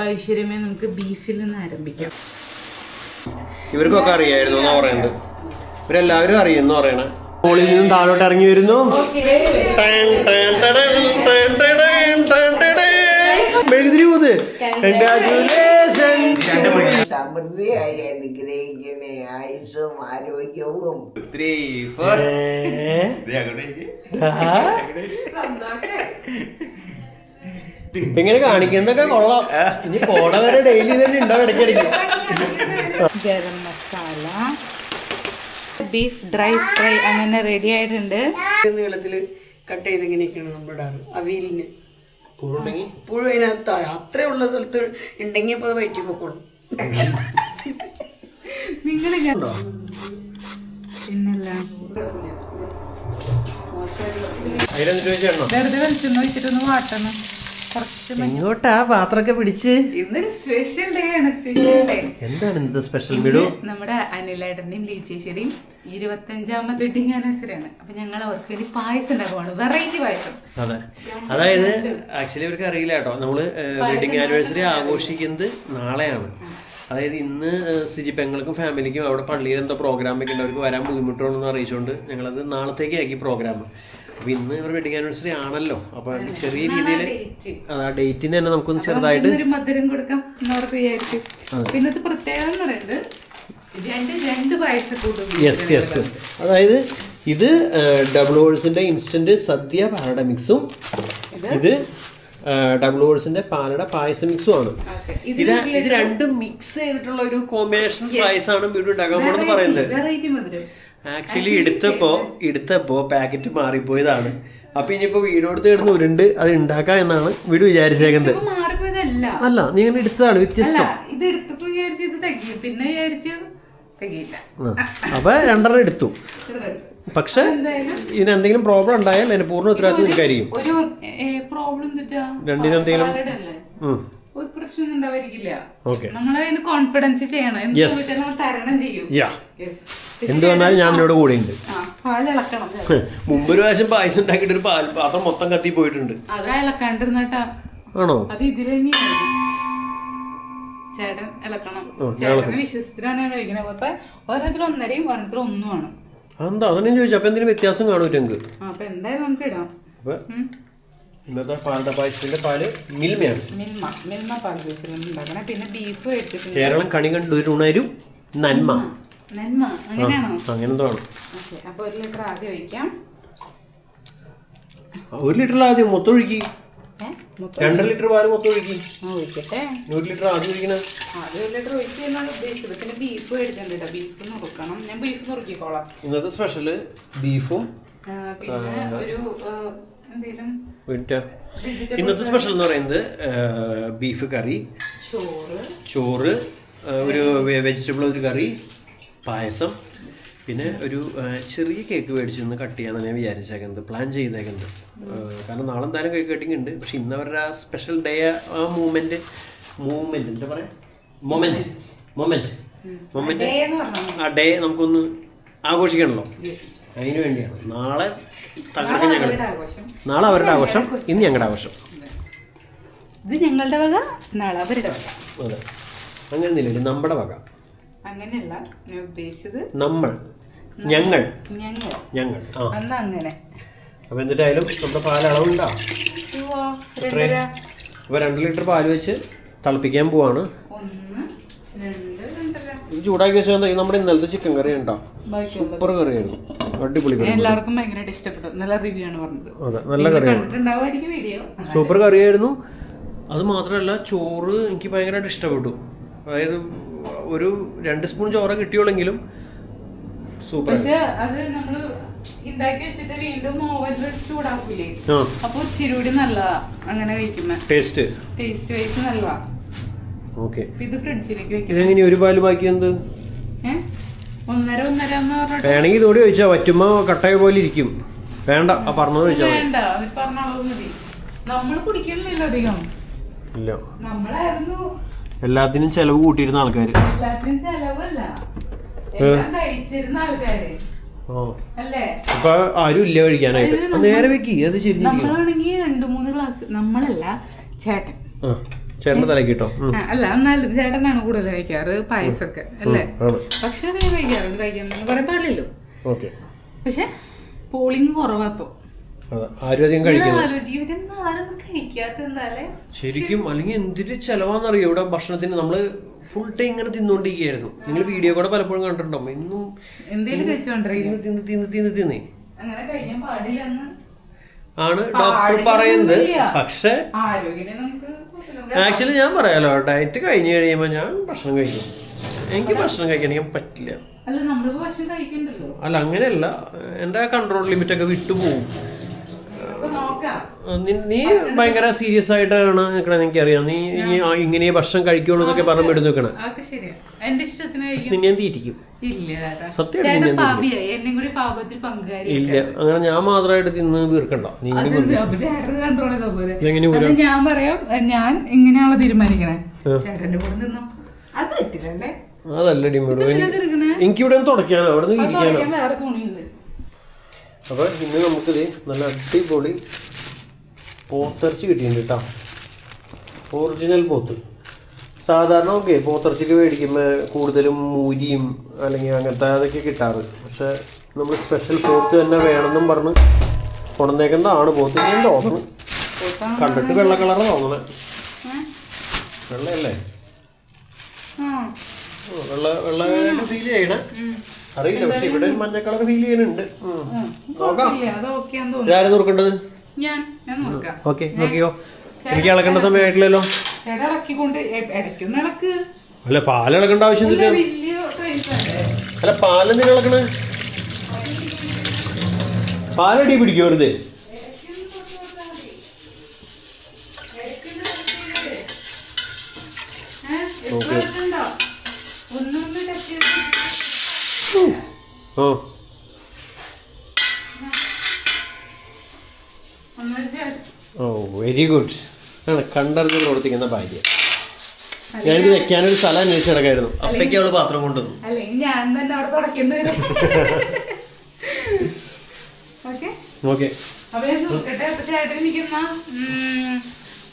ഐശ്വര്യമേ നമുക്ക് ബീഫിൽ നിന്ന് ആരംഭിക്കാം. ഇവർക്കൊക്കെ അറിയായിരുന്നു എന്നാ പറയുന്നത്. ഇവരെല്ലാവരും അറിയുന്നു പറയണേ. മുകളിൽ നിന്നും താഴോട്ട് ഇറങ്ങി വരുന്നു. സമൃദ്ധിയായി അനുഗ്രഹിക്കണേ, ആയുസ്സും ആരോഗ്യവും. ഇങ്ങനെ കാണിക്കുന്നൊക്കെ കൊള്ളാം. ഇനി പോണ വരെ ഡെയിലി തന്നെ ഉണ്ടാവും ഇടയ്ക്കിടയ്ക്ക്. Garam masala, beef dry fry അങ്ങനെ റെഡി ആയിട്ടുണ്ട്. നീളത്തില് കട്ട് ചെയ്ത് ഇങ്ങനെയൊക്കെയാണ് നമ്മൾ ഇടാറ്. അവിയലിന് പുഴു അതിനകത്ത് അത്രയുള്ള സ്ഥലത്ത് ഉണ്ടെങ്കിൽ അപ്പൊ അത് വയറ്റി പൊക്കോളും. നിങ്ങൾ പിന്നല്ല വെറുതെ വെളിച്ചെണ്ണ ഒഴിച്ചിട്ടൊന്ന് വാട്ടണം. ഇങ്ങോട്ടാ പാത്രമൊക്കെ പിടിച്ച്. ഇന്നൊരു സ്പെഷ്യൽ ഡേ ആണ്. സ്പെഷ്യൽ ഡേ എന്താണ് ഇന്നത്തെ സ്പെഷ്യൽ വീഡിയോ? നമ്മുടെ അനിലേട്ടന്റെയും ലീച്ചേശ്ശേരിയും 25ാമത് വെഡിങ് ആനിവേഴ്സറി ആണ്. അപ്പൊ ഞങ്ങൾ അവർക്ക് വേണ്ടി പായസം ഉണ്ടാക്കുവാണ്, വെറൈറ്റി പായസം. അതെ, അതായത് ആക്ച്വലി അവർക്ക് അറിയില്ല കേട്ടോ, നമ്മള് വെഡിങ് ആനിവേഴ്സറി ആഘോഷിക്കുന്നത് നാളെയാണ്. അതായത് ഇന്ന് സിജി പെങ്ങൾക്കും ഫാമിലിക്കും അവിടെ പള്ളിയിൽ എന്തോ പ്രോഗ്രാം ഒക്കെ ഉണ്ട്, അവർക്ക് വരാൻ ബുദ്ധിമുട്ടുണ്ടെന്ന് അറിയിച്ചുകൊണ്ട് ഞങ്ങളത് നാളത്തേക്ക് ആക്കി പ്രോഗ്രാം. അപ്പൊ ഇന്ന് ഒരു വെഡിങ് ആനിവേഴ്സറി ആണല്ലോ, അപ്പൊ ചെറിയ രീതിയിൽ ആ ഡേറ്റിന് തന്നെ നമുക്കൊന്ന് ചെറുതായിട്ട് മധുരം കൊടുക്കാം എന്നവർക്ക് വിചാരിച്ചു. ഇന്നത്തെ പ്രത്യേകത എന്ന് പറയുന്നത് രണ്ട് പായസം കൂടും. യെസ് യെസ്, അതായത് ഇത് ഡബിൾ ഓൾസിന്റെ ഇൻസ്റ്റന്റ് സദ്യ പാലട മിക്സും ഇത് ഡബിൾ ഓൾസിന്റെ പാലട പായസ മിക്സും ആണ്. ഇത് രണ്ടും മിക്സ് ചെയ്തിട്ടുള്ള ഒരു കോമ്പിനേഷൻ പായസമാണ് വീട് ഉണ്ടാക്കാൻ പോണെന്ന് പറയുന്നത്. ആക്ച്വലി എടുത്തപ്പോ പാക്കറ്റ് മാറിപ്പോയതാണ്. അപ്പൊ ഇനിയിപ്പോ വീടോടുത്ത് കിടന്ന് ഉരുണ്ട് അത് ഉണ്ടാക്കാം എന്നാണ് വീട് വിചാരിച്ചേക്കുന്നത്. അല്ല, നീ ഇങ്ങനെ എടുത്തതാണ് വ്യത്യസ്തം. അപ്പൊ രണ്ടെണ്ണം എടുത്തു. പക്ഷെ ഇതിന് എന്തെങ്കിലും പ്രോബ്ലം ഉണ്ടായാൽ അതിന് പൂർണ്ണ ഉത്തരവാദിത്വം എനിക്കായിരിക്കും. രണ്ടിനെന്തെങ്കിലും ഒരു പ്രശ്നം ഉണ്ടാവാതിരിക്കില്ല. നമ്മളതിന് കോൺഫിഡൻസ് ചെയ്യണം, തരണം ചെയ്യും. എന്ത് വന്നാലും ഞാൻ നിന്നോട് കൂടെ ഉണ്ട്. പാലിളക്കണം. മുമ്പൊരു പ്രാവശ്യം പായസം ഉണ്ടാക്കിയിട്ട് ഒരു പാത്രം മൊത്തം കത്തി പോയിട്ടുണ്ട്. അതാ ഇളക്കാണ്ടിരുന്നട്ടാ. ആണോ? അത് ഇതിൽ തന്നെയാണ്. ചേട്ടൻ ഇളക്കണം. ചേട്ടന് വിശ്വസത്തിലാണ് കഴിക്കണത്. അപ്പൊ ഓരോരുത്തർ 1.5 ഓരോരുത്തർ 1 എന്താ അതന്നെ ചോദിച്ചു. അപ്പൊ എന്തെങ്കിലും വ്യത്യാസം കാണൂറ്റെങ്കിൽ അപ്പൊ എന്തായാലും നമുക്ക് ഇടാം. ഇന്നത്തെ പാലട പായസത്തിന്റെ പാല് മിൽമയാണ്. മിൽമ പാൽ ഉണ്ടാക്കണേ. പിന്നെ ബീഫ് മേടിച്ചിട്ടുണ്ട്. കേരളം കണി കണ്ടുണരും നന്മ. അങ്ങനെയാണോ? അങ്ങനെന്തോ ആണ്. അപ്പൊ 1 ലിറ്റർ ആദ്യം ഒഴിക്കാം. 1 ലിറ്ററിൽ ആദ്യം മൊത്തം ഒഴുക്കി. 2 ലിറ്റർ പാല് മൊത്തം ഒഴുക്കി. ഒഴിക്കട്ടെ. 1 ലിറ്റർ ആദ്യം ഒഴിക്കണ. ആദ്യം 1 ലിറ്റർ ഒഴിച്ച് എന്നാണ് ഉദ്ദേശിച്ചത്. പിന്നെ ബീഫ് മേടിച്ചിട്ടുണ്ട്. ബീഫ് നുറുക്കണം. ഞാൻ ബീഫ് നുറുക്കിക്കോളാം. ഇന്നത്തെ സ്പെഷ്യല് ബീഫും പിന്നെ ഒരു ഇന്നത്തെ സ്പെഷ്യൽ എന്ന് പറയുന്നത് ബീഫ് കറി, ചോറ്, ഒരു വെജിറ്റബിൾ ഒരു കറി, പായസം, പിന്നെ ഒരു ചെറിയ കേക്ക് മേടിച്ചൊന്ന് കട്ട് ചെയ്യാന്നാണ് ഞാൻ വിചാരിച്ചേക്കുന്നത്, പ്ലാൻ ചെയ്തേക്കുന്നത്. കാരണം നാളെ എന്തായാലും കേക്ക് കട്ടിങ് ഉണ്ട്. പക്ഷെ ഇന്ന് അവരുടെ ആ സ്പെഷ്യൽ ഡേ, ആ മൂമെന്റ് എന്താ പറയാ, മൊമെന്റ് ആ ഡേ നമുക്കൊന്ന് ആഘോഷിക്കണല്ലോ. അതിനു വേണ്ടിയാണ് നാളെ തകർക്കാൻ ഞങ്ങൾ. നാളെ അവരുടെ ആഘോഷം, ഇന്ന് ഞങ്ങളുടെ ആഘോഷം. ഇത് ഞങ്ങളുടെ വക, നാളെ അവരുടെ വക. അതെ, അങ്ങനെയൊന്നുമില്ല, നമ്മുടെ വക. അങ്ങനെയല്ല ഞാൻ ഉദ്ദേശിച്ചത്. ഞങ്ങൾ അങ്ങനെ. അപ്പൊ എന്നിട്ടായാലും നമ്മുടെ പാൽ അളവുണ്ടോ? അപ്പൊ 2 ലിറ്റർ പാല് വെച്ച് തിളപ്പിക്കാൻ പോവാണ്. ഇത് ചൂടാക്കി വെച്ചാൽ നമ്മുടെ ഇന്നലത്തെ ചിക്കൻ കറി ഉണ്ടോ? സൂപ്പർ കറിയായിരുന്നു, അടിപൊളി കറി. എല്ലാവർക്കും ഭയങ്കരമായിട്ട് ഇഷ്ടപ്പെട്ടു. നല്ല റിവ്യൂ ആണ് പറഞ്ഞത്. അതെ, നല്ല കറിയാണ്, സൂപ്പർ കറിയായിരുന്നു. അത് മാത്രമല്ല ചോറ് എനിക്ക് ഭയങ്കരമായിട്ട് ഇഷ്ടപ്പെട്ടു. അതായത് ഒരു 2 സ്പൂൺ ചോറ് കിട്ടിയോളെങ്കിലും സൂപ്പർ. പക്ഷെ അത് നമ്മള് ഉണ്ടാക്കി വെച്ചിട്ട് വീണ്ടും ഓവൻ വെച്ച് ചൂടാക്കൂലേ, അപ്പൊ ഇച്ചിരി നല്ലതാ അങ്ങനെ കഴിക്കുമ്പോ. ടേസ്റ്റ് വൈസ് നല്ലതാ. ഓക്കെ, ഇത് ഫ്രിഡ്ജിലേക്ക് വെക്കാം. ഇതെങ്ങനെ ഒരു പാല് ബാക്കി എന്ത് 1.5 വേണമെങ്കിൽ ഇതോടെ ചോദിച്ചാ പറ്റുമ്പോ കട്ടായ പോലെ ഇരിക്കും. വേണ്ട, ആ പറഞ്ഞത് ചോദിച്ചാൽ വേണ്ട, പറഞ്ഞ അളവ് മതി. നമ്മള് കുടിക്കണില്ലല്ലോ അധികം. ഇല്ല, നമ്മളായിരുന്നു എല്ലാത്തിനും ചെലവ് കൂട്ടിയിരുന്ന ആൾക്കാര്. എല്ലാത്തിനും ചെലവല്ല, എല്ലാം കഴിച്ചിരുന്ന ആൾക്കാര് അല്ലേ. അപ്പൊ ആരും ഇല്ല കഴിക്കാനായിട്ട്. നേരെ വെക്കി അത് ശരി. നമ്മളാണെങ്കിൽ 2-3 ഗ്ലാസ്, നമ്മളല്ല ചേട്ടൻ ചേട്ടന്റെ തലക്ക് കിട്ടോ? അല്ല എന്നാലും ചേട്ടനാണ് കൂടുതൽ കഴിക്കാറ് പായസമൊക്കെ അല്ലേ? പക്ഷെ അത് ഞാൻ കഴിക്കാറുണ്ട്, കഴിക്കാനൊന്നും പറയാൻ പാടില്ലല്ലോ. പക്ഷെ പോളിങ് കുറവാ ഇപ്പൊ. ശരിക്കും അല്ലെങ്കിൽ എന്തിട്ട് ചെലവാന്നറിയോ ഇവിടെ ഭക്ഷണത്തിന്. നമ്മള് ഫുൾ ടൈം ഇങ്ങനെ തിന്നോണ്ടിരിക്കുകയായിരുന്നു. നിങ്ങൾ വീഡിയോ കൂടെ പലപ്പോഴും കണ്ടിട്ടുണ്ടാവും. ഇന്നും തിന്ന് ആണ് ഡോക്ടർ പറയുന്നത്. പക്ഷെ ആക്ച്വലി ഞാൻ പറയാലോ, ഡയറ്റ് കഴിഞ്ഞ് കഴിയുമ്പോ ഞാൻ ഭക്ഷണം കഴിക്കും. എനിക്ക് ഭക്ഷണം കഴിക്കാൻ പറ്റില്ല. അല്ല അങ്ങനെയല്ല, എന്റെ കൺട്രോൾ ലിമിറ്റ് ഒക്കെ വിട്ടുപോകും. നീ ഭയങ്കര സീരിയസ് ആയിട്ടാണ് നിക്കണ, എനിക്കറിയാം. നീ ഇങ്ങനെ ഭക്ഷണം കഴിക്കുള്ളൂ എന്നൊക്കെ പറഞ്ഞു വിടുന്ന നിക്കണ. ഞാൻ തീറ്റിക്കും. ഇല്ല, അങ്ങനെ ഞാൻ മാത്രമായിട്ട് തിന്ന് തീർക്കണ്ട. നീ ഞാൻ പറയാം, ഞാൻ ഇങ്ങനെയാണോ തീരുമാനിക്കണേ? ചേട്ടന്റെ കൂടെ നിന്നോ? അത് പറ്റില്ലല്ലേ? അതല്ല ഡിമോട്, എനിക്കിവിടെ തുടയ്ക്കാനോ അവിടെ നിന്ന് ഇരിക്കാനോ. അപ്പൊ ഇന്ന് നമുക്കിത് നല്ല അടിപൊളി പോത്തിറച്ചി കിട്ടിയിട്ടുണ്ട് കേട്ടോ. ഒറിജിനൽ പോത്ത്. സാധാരണ പോത്തിറച്ചിക്ക് മേടിക്കുമ്പോൾ കൂടുതലും മൂരിയും അല്ലെങ്കിൽ അങ്ങനത്തെ അതൊക്കെ കിട്ടാറ്. പക്ഷെ നമ്മൾ സ്പെഷ്യൽ പോത്ത് തന്നെ വേണമെന്നും പറഞ്ഞ് കൊണ്ടുവന്നേക്കുന്നതാണ് പോത്ത്. ഞാൻ തോന്നുന്നു കണ്ടിട്ട് വെള്ള കളറ് തോന്നണേ. വെള്ളയല്ലേ? വെള്ള ഫീൽ ചെയ്യണേ അറിയില്ല. പക്ഷെ ഇവിടെ ഒരു മഞ്ഞ കളർ ഫീൽ ചെയ്യുന്നുണ്ട്. നോക്കാം. ഇതാരും നോക്കേണ്ടത്? ഓക്കെ നോക്കിയോ. എനിക്ക് ഇളക്കേണ്ട സമയമായിട്ടില്ലല്ലോ. അല്ല പാല് ഇളക്കേണ്ട ആവശ്യമില്ല. അല്ല പാലെന്തിനാ ഇളക്കണേ? പാലടി പിടിക്കോ വെറുതെ? ഓ വെരി ഗുഡ്. കണ്ടറിഞ്ഞ് പ്രവർത്തിക്കുന്ന ഭാര്യ. ഞാനിത് വെക്കാനൊരു സ്ഥലം അന്വേഷിച്ച് കിടക്കായിരുന്നു. അപ്പയ്ക്ക് അവള് പാത്രം കൊണ്ടുവന്നു. ഓക്കെ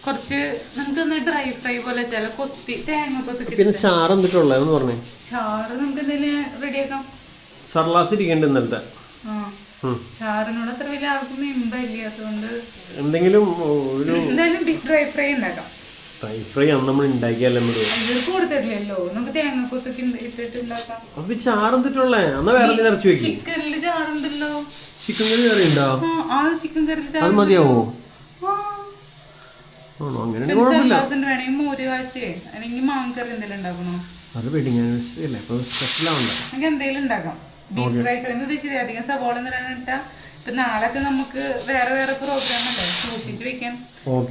കുറച്ച് നമുക്ക് ഡ്രൈ ഫ്രൈ പോലെ ചില കൊത്തി തേങ്ങ കൊത്തി. പിന്നെ ചാറ് എന്തിട്ടുള്ളതെന്ന് പറഞ്ഞേ? ചാറ് നമുക്ക് എന്തെങ്കിലും റെഡിയാക്കാം. സർലാസ് ഇരിക്കണ്ട ഇന്നലത്തെ ചാറിനോട് അത്ര വലിയ ആർക്കും ഇമ്പല്ല. അതുകൊണ്ട് എന്തെങ്കിലും എന്തായാലും ഡ്രൈ ഫ്രൈ ഉണ്ടാക്കാം. ഡ്രൈ ഫ്രൈ ആണ് നമ്മൾ ഉണ്ടാക്കിയല്ലോ. കൊടുത്തിട്ടില്ലല്ലോ, നമുക്ക് തേങ്ങ കൊത്തൊക്കെ ഇട്ടിട്ട് ഉണ്ടാക്കാം. അപ്പൊ ചാറ് എന്തിട്ടുള്ളേ? എന്നാ വേറെ ഇറച്ചി വെക്കും. ചിക്കനില് ചാറുണ്ടല്ലോ. ചിക്കൻ കറി കറി ഉണ്ടോ? ചിക്കൻ കറി അത് മതിയാവോ? അങ്ങനെ വേണമെങ്കിൽ മോര് കാച്ചേ അല്ലെങ്കിൽ മാങ്ങക്കറി എന്തെങ്കിലും ഉണ്ടാക്കണോ? അത് വെഡിങ് ആനിവേഴ്സറി അല്ലേ, ഇപ്പൊ സ്പെഷ്യൽ ആവണ്ട. നമുക്ക് എന്തെങ്കിലും ഉണ്ടാക്കാം. ബീഫ് ഫ്രൈ ഉദ്ദേശിച്ചത് അധികം സവോള ഇട്ടാ ഇപ്പൊ നാളൊക്കെ നമുക്ക് വേറെ വേറെ പ്രോഗ്രാം അല്ലേ സൂക്ഷിച്ച് വെക്കാൻ.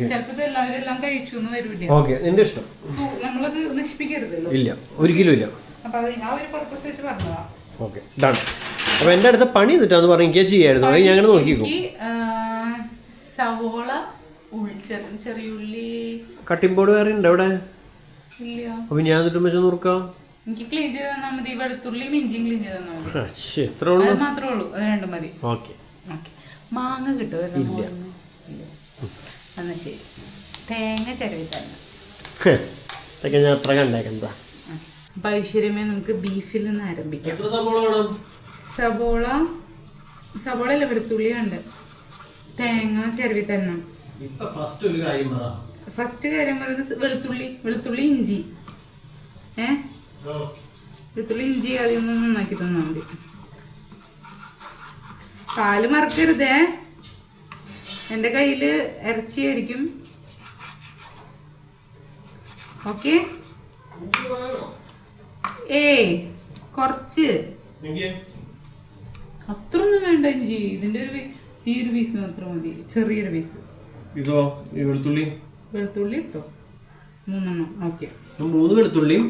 ചിലപ്പോ എല്ലാവരും കഴിച്ചു എന്ന് വരൂല. നമ്മളത് നശിപ്പിക്കരുതല്ലോ. ഇല്ല, ഒരിക്കലും ഇല്ല. അപ്പൊ അത് ഞാൻ ഒരു പർപ്പസ് വെച്ച് പറഞ്ഞതാ. Okay done. അപ്പൊ എന്റെ അടുത്ത് പണി എന്നിട്ടാന്ന് പറഞ്ഞ എനിക്ക് ചെയ്യായിരുന്നു. ഞാൻ നോക്കിക്കോ. സവോള, ചെറിയുള്ളി, കട്ടിംഗ് ബോർഡ് വേറെ ഉണ്ട് അവിടെ? ഇല്ല. അപ്പൊ ഞാൻ എന്നിട്ട് വെച്ചാൽ നോക്കാം. എനിക്ക് ക്ലീൻ ചെയ്ത് തന്നാൽ മതി. വെളുത്തുള്ളിയും ഇഞ്ചിയും ക്ലീൻ ചെയ്ത് തന്നാൽ മതി. അത് മാത്രമേ ഉള്ളൂ. അത് രണ്ടും മതി. മാങ്ങ കിട്ടുമോ? എന്നാ ശരി. തേങ്ങ ചിരവി തന്നെ ഞാൻ അത്ര കണ്ടേക്കെന്താ. ഐശ്വര്യമേ നമുക്ക് ബീഫിൽ നിന്ന് ആരംഭിക്കാം. സവോള അല്ല, വെളുത്തുള്ളി ഉണ്ട്. തേങ്ങ ചിരവി തന്നെ. ഫസ്റ്റ് കാര്യം പറയുന്നത് വെളുത്തുള്ളി ഇഞ്ചി. വെളുത്തുള്ളി ഇഞ്ചി ആദ്യം ഒന്ന് നന്നാക്കി തന്നാൽ മതി. പാല് മറക്കരുതേ. എന്റെ കയ്യില് ഇറച്ചിയായിരിക്കും. ഓക്കെ. കുറച്ച് അത്രൊന്നും വേണ്ട ഇഞ്ചി. ഇതിന്റെ ഒരു പീസ് മാത്രം മതി. ചെറിയൊരു പീസ്. വെളുത്തുള്ളി ഇട്ടോ 3 ഓക്കെ. 3 വെളുത്തുള്ളിയും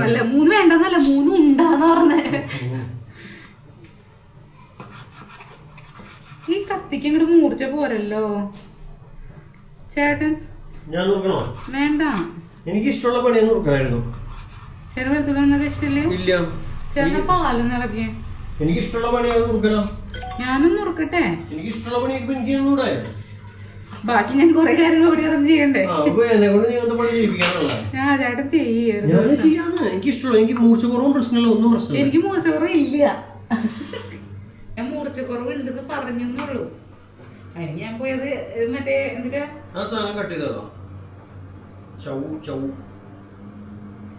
അല്ല 3 വേണ്ടെന്നല്ല, 3 ഉണ്ടാന്ന് പറഞ്ഞേ. ഈ കത്തിക്ക് ഇങ്ങോട്ട് മൂർച്ച പോരല്ലോ ചേട്ടൻ. ഞാൻ നോക്കണോ? വേണ്ട, എനിക്ക് ഇഷ്ടമുള്ള പണിയൊന്നും നോക്കായിരുന്നു. ചേട്ടൻ വെളുത്തുള്ളി എന്നൊക്കെ ഇഷ്ടല്ലേ? ഇല്ല. ചേട്ടൻ പാലൊന്നും ഇളക്കിയേ. എനിക്ക് ഇഷ്ടമുള്ള പണിയാവും നോക്കണം. ഞാനൊന്നും ഉറക്കട്ടെ. എനിക്ക് ഇഷ്ടമുള്ള പണിയൊക്കെ എനിക്ക് ബാക്കി ഞാൻ കുറെ കാര്യങ്ങൾ കൂടി അറിഞ്ഞ് ചെയ്യണ്ടേ. എന്നെ കൊണ്ട് നീ എന്താ പണി ചെയ്യിപ്പിക്കാനുള്ള? ഞാൻ ചേട്ടൻ ചെയ്യും. എനിക്ക് ഇഷ്ടമുള്ള, എനിക്ക് മൂർച്ചക്കുറവും പ്രശ്നമില്ല, ഒന്നും പ്രശ്നമില്ല. എനിക്ക് മൂർച്ചക്കുറവ് ഇല്ല. ഞാൻ മൂർച്ചക്കുറവ് ഉണ്ടെന്ന് പറഞ്ഞുള്ളൂ. അതിന് ഞാൻ പോയത് മറ്റേ എന്നിട്ട് ആ സാധനം കട്ട് ചെയ്തോ ചൗ ചൗ.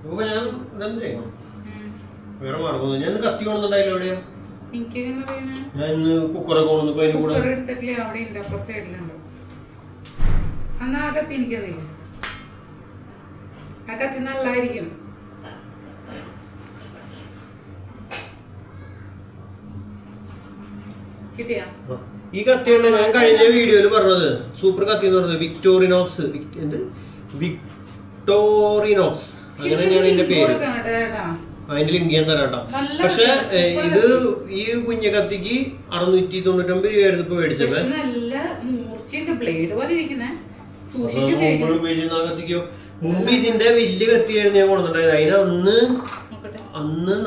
അപ്പൊ ഞാൻ ഇതെന്ത് ചെയ്യണം? വേറെ മാർഗം ഞാൻ കത്തി കൊണ്ടുണ്ടായില്ല. എവിടെയാ ഞാൻ ഇന്ന് കുക്കറൊക്കെ കൊണ്ടുവന്നപ്പോ അതിന് കൂടെ എടുത്തിട്ടില്ല. അവിടെ ഇല്ല, അപ്പുറത്തെ സൈഡിലുണ്ട്. എന്നാ ആ കത്തി എനിക്കറിയില്ല. ആ കത്തി നല്ലായിരിക്കും. കിട്ടിയാ? ഈ കത്തിയാണ് ഞാൻ കഴിഞ്ഞ വീഡിയോയിൽ പറഞ്ഞത്. സൂപ്പർ കത്തി എന്ന് പറഞ്ഞത് വിക്ടോറിനോക്സ്. എന്ത് വിക്ടോറിനോക്സ് അങ്ങനെ തന്നെയാണ് ഇതിന്റെ പേര്. അതിന്റെ ലിങ്ക് ഞാൻ തരാട്ടോ. പക്ഷെ ഇത് ഈ കുഞ്ഞ കത്തിക്ക് 699 രൂപയായിരുന്നു ഇപ്പൊ മേടിച്ചത്. കത്തിക്കോ മുമ്പ് ഇതിന്റെ വലിയ കത്തിയായിരുന്നു ഞാൻ കൊണ്ടുണ്ടായത്. അതിന് അന്ന്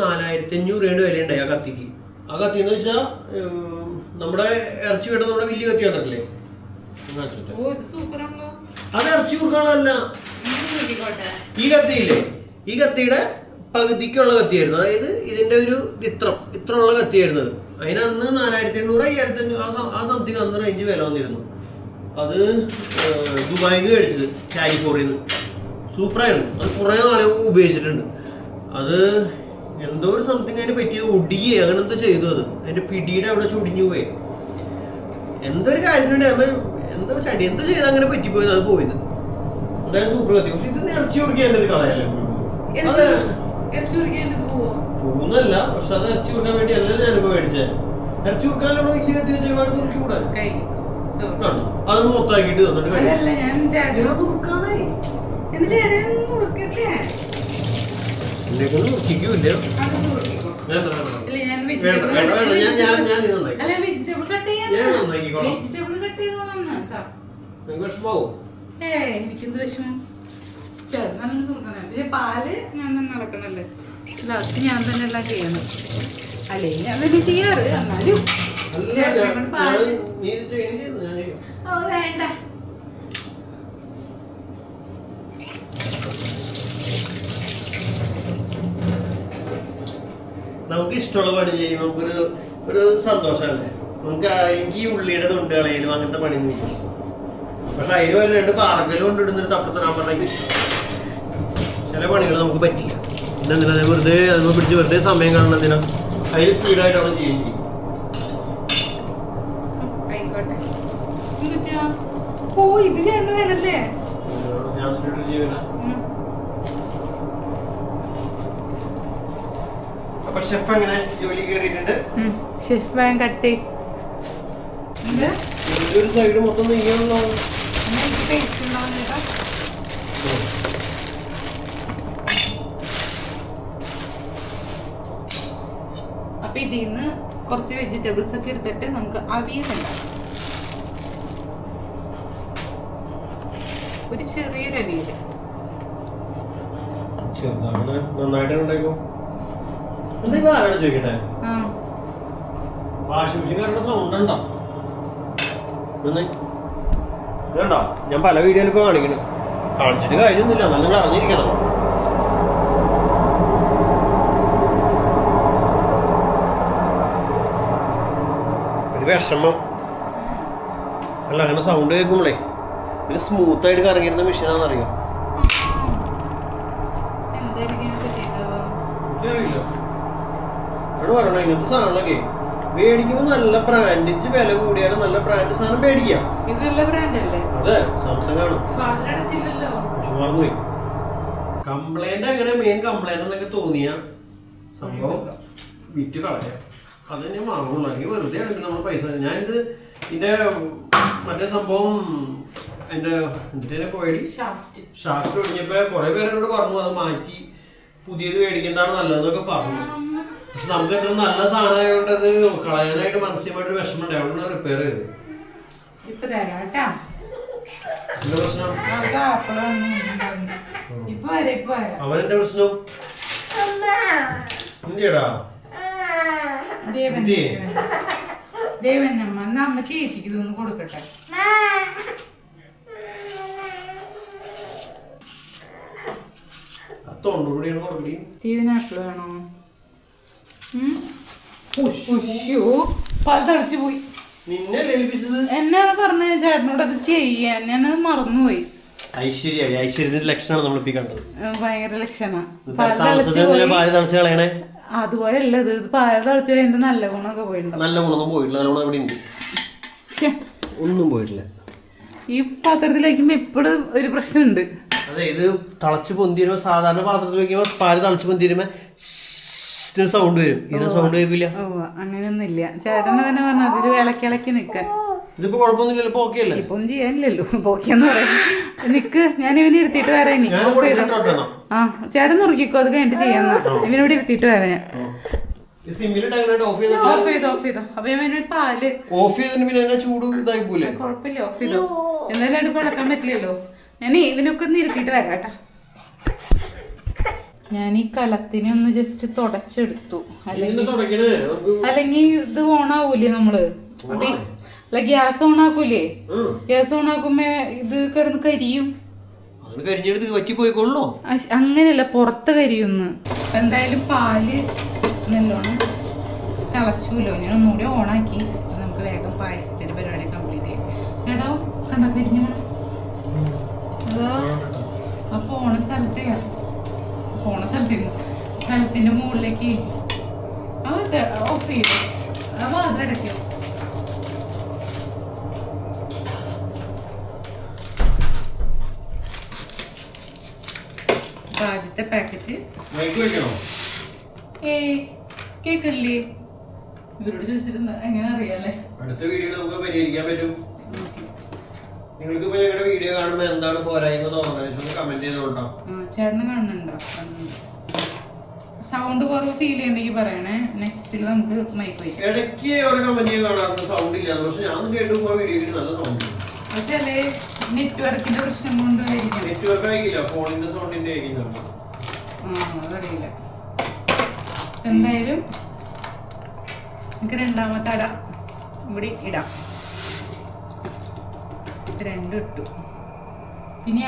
4500 രൂപയുടെ വില ഉണ്ടായി ആ കത്തിക്ക്. ആ കത്തി എന്ന് വെച്ചാ നമ്മുടെ ഇറച്ചി വെട്ടുന്ന നമ്മുടെ വലിയ കത്തി കണ്ടിട്ടില്ലേ? അത് ഇറച്ചി കൊടുക്കാനല്ല. ഈ കത്തിയില്ലേ, ഈ കത്തിയുടെ പകുതിക്കുള്ള കത്തിയായിരുന്നു. അതായത് ഇതിന്റെ ഒരു ഇത്രയുള്ള കത്തിയായിരുന്നു. അതിന് അന്ന് 4800 5500 ആ സംതിങ് അന്ന് റേഞ്ച് വില വന്നിരുന്നു. അത് ദുബായിൽ നിന്ന് മേടിച്ചത്, കാലിഫോർണിയിൽ നിന്ന്. സൂപ്പറായിരുന്നു. അത് കുറേ നാളെ ഉപയോഗിച്ചിട്ടുണ്ട്. അത് എന്തോ ഒരു സംതിങ് അതിന് പറ്റിയത് ഒടിയേ അങ്ങനെ എന്തോ ചെയ്തു. അത് അതിന്റെ പിടിയുടെ അവിടെ ചൊടിഞ്ഞു പോയി. എന്തോ ഒരു കാര്യം എന്തോ ചടി എന്തോ ചെയ്ത് അങ്ങനെ പറ്റിപ്പോയത്. അത് പോയത് എന്തായാലും സൂപ്പർ കത്തി. പക്ഷെ ഇത് ഇറച്ചി കൊടുക്കേണ്ടത് കളയാലോ. പോകുന്നല്ല, പക്ഷെ അത് ഇറച്ചി കൊടുക്കാൻ വേണ്ടി അല്ലല്ലോ ഞാനിപ്പോ മേടിച്ചേ. ഇറച്ചി കൊടുക്കാനുള്ള വലിയ കത്തി വെച്ചാൽ തുറക്കി കൂടെ അതൊന്ന് മൊത്തമാക്കിട്ട് തന്നിട്ട് വിഷമാവും. എനിക്കെന്ത് വിഷമം? പാല് ഞാൻ തന്നെ നടക്കണല്ലേ. ലാസ്റ്റ് ഞാൻ തന്നെ എല്ലാം ചെയ്യണം. അല്ലേ ഞാൻ തന്നെ ചെയ്യാറ്. എന്നാലും വേണ്ട. നമുക്ക് ഇഷ്ടമുള്ള പണി ചെയ്യുമ്പോൾ നമുക്കൊരു സന്തോഷമല്ലേ. നമുക്ക് എനിക്ക് ഈ ഉള്ളിയുടെ തൊണ്ട് കളയലും അങ്ങനത്തെ പണിയൊന്നും എനിക്ക് ഇഷ്ടം. പക്ഷെ അതിന് വല്ല 2 പാറക്കല് കൊണ്ടിടുന്നിട്ട് അപ്പുറത്തിടാൻ പറഞ്ഞെങ്കിൽ ഇഷ്ടം. ചില പണികൾ നമുക്ക് പറ്റില്ല. പിന്നെ എന്തിനാ വെറുതെ അതിന് പിടിച്ച് വെറുതെ സമയം കാണുന്നതിനാ. അതിന് സ്പീഡായിട്ട് അവിടെ ചെയ്യുകയും ചെയ്യും. ഇത് ചേട്ടൻ വേണല്ലേ? ഞാൻ ജീവന. അപ്പൊ ഷെഫ് അങ്ങനെ ജോലി കയറിയിട്ടുണ്ട്. ഷെഫ് വേഗം കട്ട്. ഒരു സൈഡ് മൊത്തം നെയ്യാണല്ലോ. അപ്പൊ ഇതിന്ന് കുറച്ച് വെജിറ്റബിൾസ് ഒക്കെ എടുത്തിട്ട് നമുക്ക് അവിയൽ ഉണ്ടാക്കാം. ഒരു ചെറിയൊരു അവിയൽ. നന്നായിട്ട് ഉണ്ടാക്കും. എന്തെങ്കിലും ആരോട് ചോദിക്കട്ടെ, വാഷിംഗ് മെഷീൻ കാരണം സൗണ്ട് ഉണ്ടോ? ഇതുണ്ടോ? ഞാൻ പല വീഡിയോയിൽ ഇപ്പൊ കാണിച്ചിട്ട് കാര്യമൊന്നുമില്ല. എന്നാൽ നിങ്ങൾ അറിഞ്ഞിരിക്കണം. ഒരു വിഷമം അല്ല, അങ്ങനെ സൗണ്ട് കേൾക്കുമ്പോളേ ഒരു സ്മൂത്ത് ആയിട്ട് കറങ്ങിയിരുന്ന മെഷീനാണെന്നറിയാം. എനിക്കറിയില്ല. അവിടെ പറയണോ ഇങ്ങനത്തെ സാധനങ്ങളൊക്കെ മേടിക്കുമ്പോ നല്ല ബ്രാൻഡ്, വില കൂടിയാലും നല്ല ബ്രാൻഡ് സാധനം മേടിക്കാം. അതെ, സാംസങ് ആണ്. പക്ഷെ മറന്നുപോയി. കംപ്ലൈന്റ് അങ്ങനെ മെയിൻ കംപ്ലൈന്റ് എന്നൊക്കെ തോന്നിയ സംഭവം വിറ്റ് കളയാം. അത് തന്നെ മാറുള്ളൂ. അല്ലെങ്കിൽ വെറുതെ ആണെങ്കിൽ നമ്മൾ പൈസ. ഞാനിത് ഇതിന്റെ മറ്റേ സംഭവം എന്റെ എന്തിനെ പോയി ഷാഫ്റ്റ് ഒടിഞ്ഞപ്പോ കുറെ പേര് എന്നോട് പറഞ്ഞു അത് മാറ്റി പുതിയത് മേടിക്കുന്നതാണ് നല്ലതെന്നൊക്കെ പറഞ്ഞു. പക്ഷെ നമുക്ക് എത്ര നല്ല സാധനം ആയതുകൊണ്ട് അത് കളയാനായിട്ട് മാനസികമായിട്ട് വിഷമം ഉണ്ടായതുകൊണ്ടാണ് റിപ്പയർ ചെയ്തത്. എന്താ പ്രശ്നം? അവനെന്റെ പ്രശ്നം എന്തിയടാ? ദേവനമ്മ അമ്മ ചേച്ചിക്ക് ഇതൊന്ന് കൊടുക്കട്ടെ. തൊണ്ടോടിയാണ് കൊടുക്കടി. സ്റ്റീവൻ ആപ്പിൾ വേണോ? പാൽ തിളച്ചു പോയി. നിന്നെ ഏൽപ്പിച്ചത് എന്നാണ് പറഞ്ഞ ചേട്ടനോട് അത് ചെയ്യാൻ, ഞാനത് മറന്നുപോയി. ഐശ്വര്യത്തിന്റെ ലക്ഷണമാണ് നമ്മളിപ്പോ കണ്ടത്. ഭയങ്കര ലക്ഷണാ. പാല് തിളച്ച് കളയണേ. അതുപോലെ അല്ല ഇത്, പാല് തിളച്ചു കഴിഞ്ഞിട്ട് നല്ല ഗുണമൊക്കെ പോയിട്ടുണ്ടോ? നല്ല ഗുണമൊന്നും പോയിട്ടില്ല. നല്ല ഗുണം ഇവിടെ ഉണ്ട്, ഒന്നും പോയിട്ടില്ല. ഈ പാത്രത്തിൽ വയ്ക്കുമ്പോ എപ്പോഴും ഒരു പ്രശ്നമുണ്ട്. അതെ, ഇത് തിളച്ച് പൊന്തിരുമ്പോ സാധാരണ പാത്രത്തിൽ വെക്കുമ്പോ പാല് തിളച്ച് പൊന്തിരുമ്പോ സൗണ്ട് വരും. ഇതിന് സൗണ്ട് കേൾക്കില്ല. ഓ അങ്ങനെയൊന്നും ഇല്ല. ചേട്ടന് തന്നെ പറഞ്ഞു അതിൽ ഇളക്കി നിക്കാൻ. ഇതിപ്പോ കുഴപ്പമൊന്നുമില്ലല്ലോ, ഇപ്പൊ ഓക്കെ അല്ലേ? ഇപ്പൊ ഒന്നും ചെയ്യാനില്ലല്ലോ, പോക്കിയെന്ന് പറയാം. നിക്ക്, ഞാൻ ഇവനെ ഇരുത്തിയിട്ട് വരാം. ഇനി ആ ചേട്ടൻ നുറുക്കിക്കോ, അത് കഴിഞ്ഞിട്ട് ചെയ്യാന്ന. ഇവനോട് ഇരുത്തിയിട്ട് വരാം ഞാൻ. ഓഫ് ചെയ്തോ. അപ്പൊ ഞാൻ പാല് ഓഫ് ചെയ്തിട്ട് പിന്നെ ചൂട് ഇതായി പോലെ കുഴപ്പമില്ല, ഓഫ് ചെയ്തോ. എന്തായാലും അടുപ്പ് അടക്കാൻ പറ്റില്ലല്ലോ. ഞാൻ ഇതിനൊക്കെ ഒന്ന് ഇരുത്തിയിട്ട് വരാം കേട്ടാ. ഞാൻ ഈ കലത്തിനെ ഒന്ന് ജസ്റ്റ് തുടച്ചെടുത്തു. അല്ലെങ്കിൽ ഇത് ഓണാവൂലേ നമ്മള്? അല്ല ഗ്യാസ് ഓണാക്കൂലേ? ഗ്യാസ് ഓണാക്കുമ്പോ ഇത് കിടന്ന് കരിയും. അങ്ങനെയല്ല, പുറത്ത് കരിയുന്ന്. എന്തായാലും പാല് നല്ലോണം തിളച്ചൂല്ലോ. ഞാൻ ഒന്നുകൂടി ഓണാക്കി നമുക്ക് വേഗം പായസത്തിന്റെ പരിപാടി കംപ്ലീറ്റ് ചെയ്യാം. ചേട്ടാ കണ്ട കരിഞ്ഞു അതോ? അപ്പൊ ഓണ സ്ഥലത്തിന്റെ മുകളിലേക്ക് ഓഫ് ചെയ്തു. അപ്പൊ അതടയ്ക്കും. ആദ്യത്തെ പാക്കറ്റ് കേക്കില്ലേ? ഇവരോട് ചോദിച്ചിരുന്ന എങ്ങനെ അറിയാലേ? അടുത്ത വീഡിയോ നമുക്ക് പരിഹരിക്കാൻ പറ്റും. നിങ്ങൾക്ക് ഇപ്പൊ ഞങ്ങളുടെ വീഡിയോ കാണുമ്പോ എന്താണ് പോരായ്മ തോന്നുന്നത് കമന്റ് ചെയ്തോട്ടോ. ചേട്ടന് കാണുന്നുണ്ടോ? സൗണ്ട് കുറവ് ഫീൽ ചെയ്യണ്ടെങ്കിൽ പറയണേ. നെക്സ്റ്റിൽ നമുക്ക് മൈക്ക് വയ്ക്കാം. ഇടയ്ക്ക് ഒരു കമന്റ് കാണാറുണ്ട് സൗണ്ട് ഇല്ല, പക്ഷെ ഞാൻ കേട്ടു വീഡിയോയിൽ നല്ല സൗണ്ട്. പക്ഷേ നെറ്റ്വർക്കിന്റെ പ്രശ്നം കൊണ്ട് ആയിരിക്കും. നെറ്റ്വർക്ക് ആയിരിക്കില്ല, ഫോണിന്റെ സൗണ്ടിന്റെ ആയിരിക്കും. അതറിയില്ല. എന്തായാലും നമുക്ക് രണ്ടാമത്തെ അട ഇവിടെ ഇടാം. രണ്ടും ഇട്ടു. പിന്നെ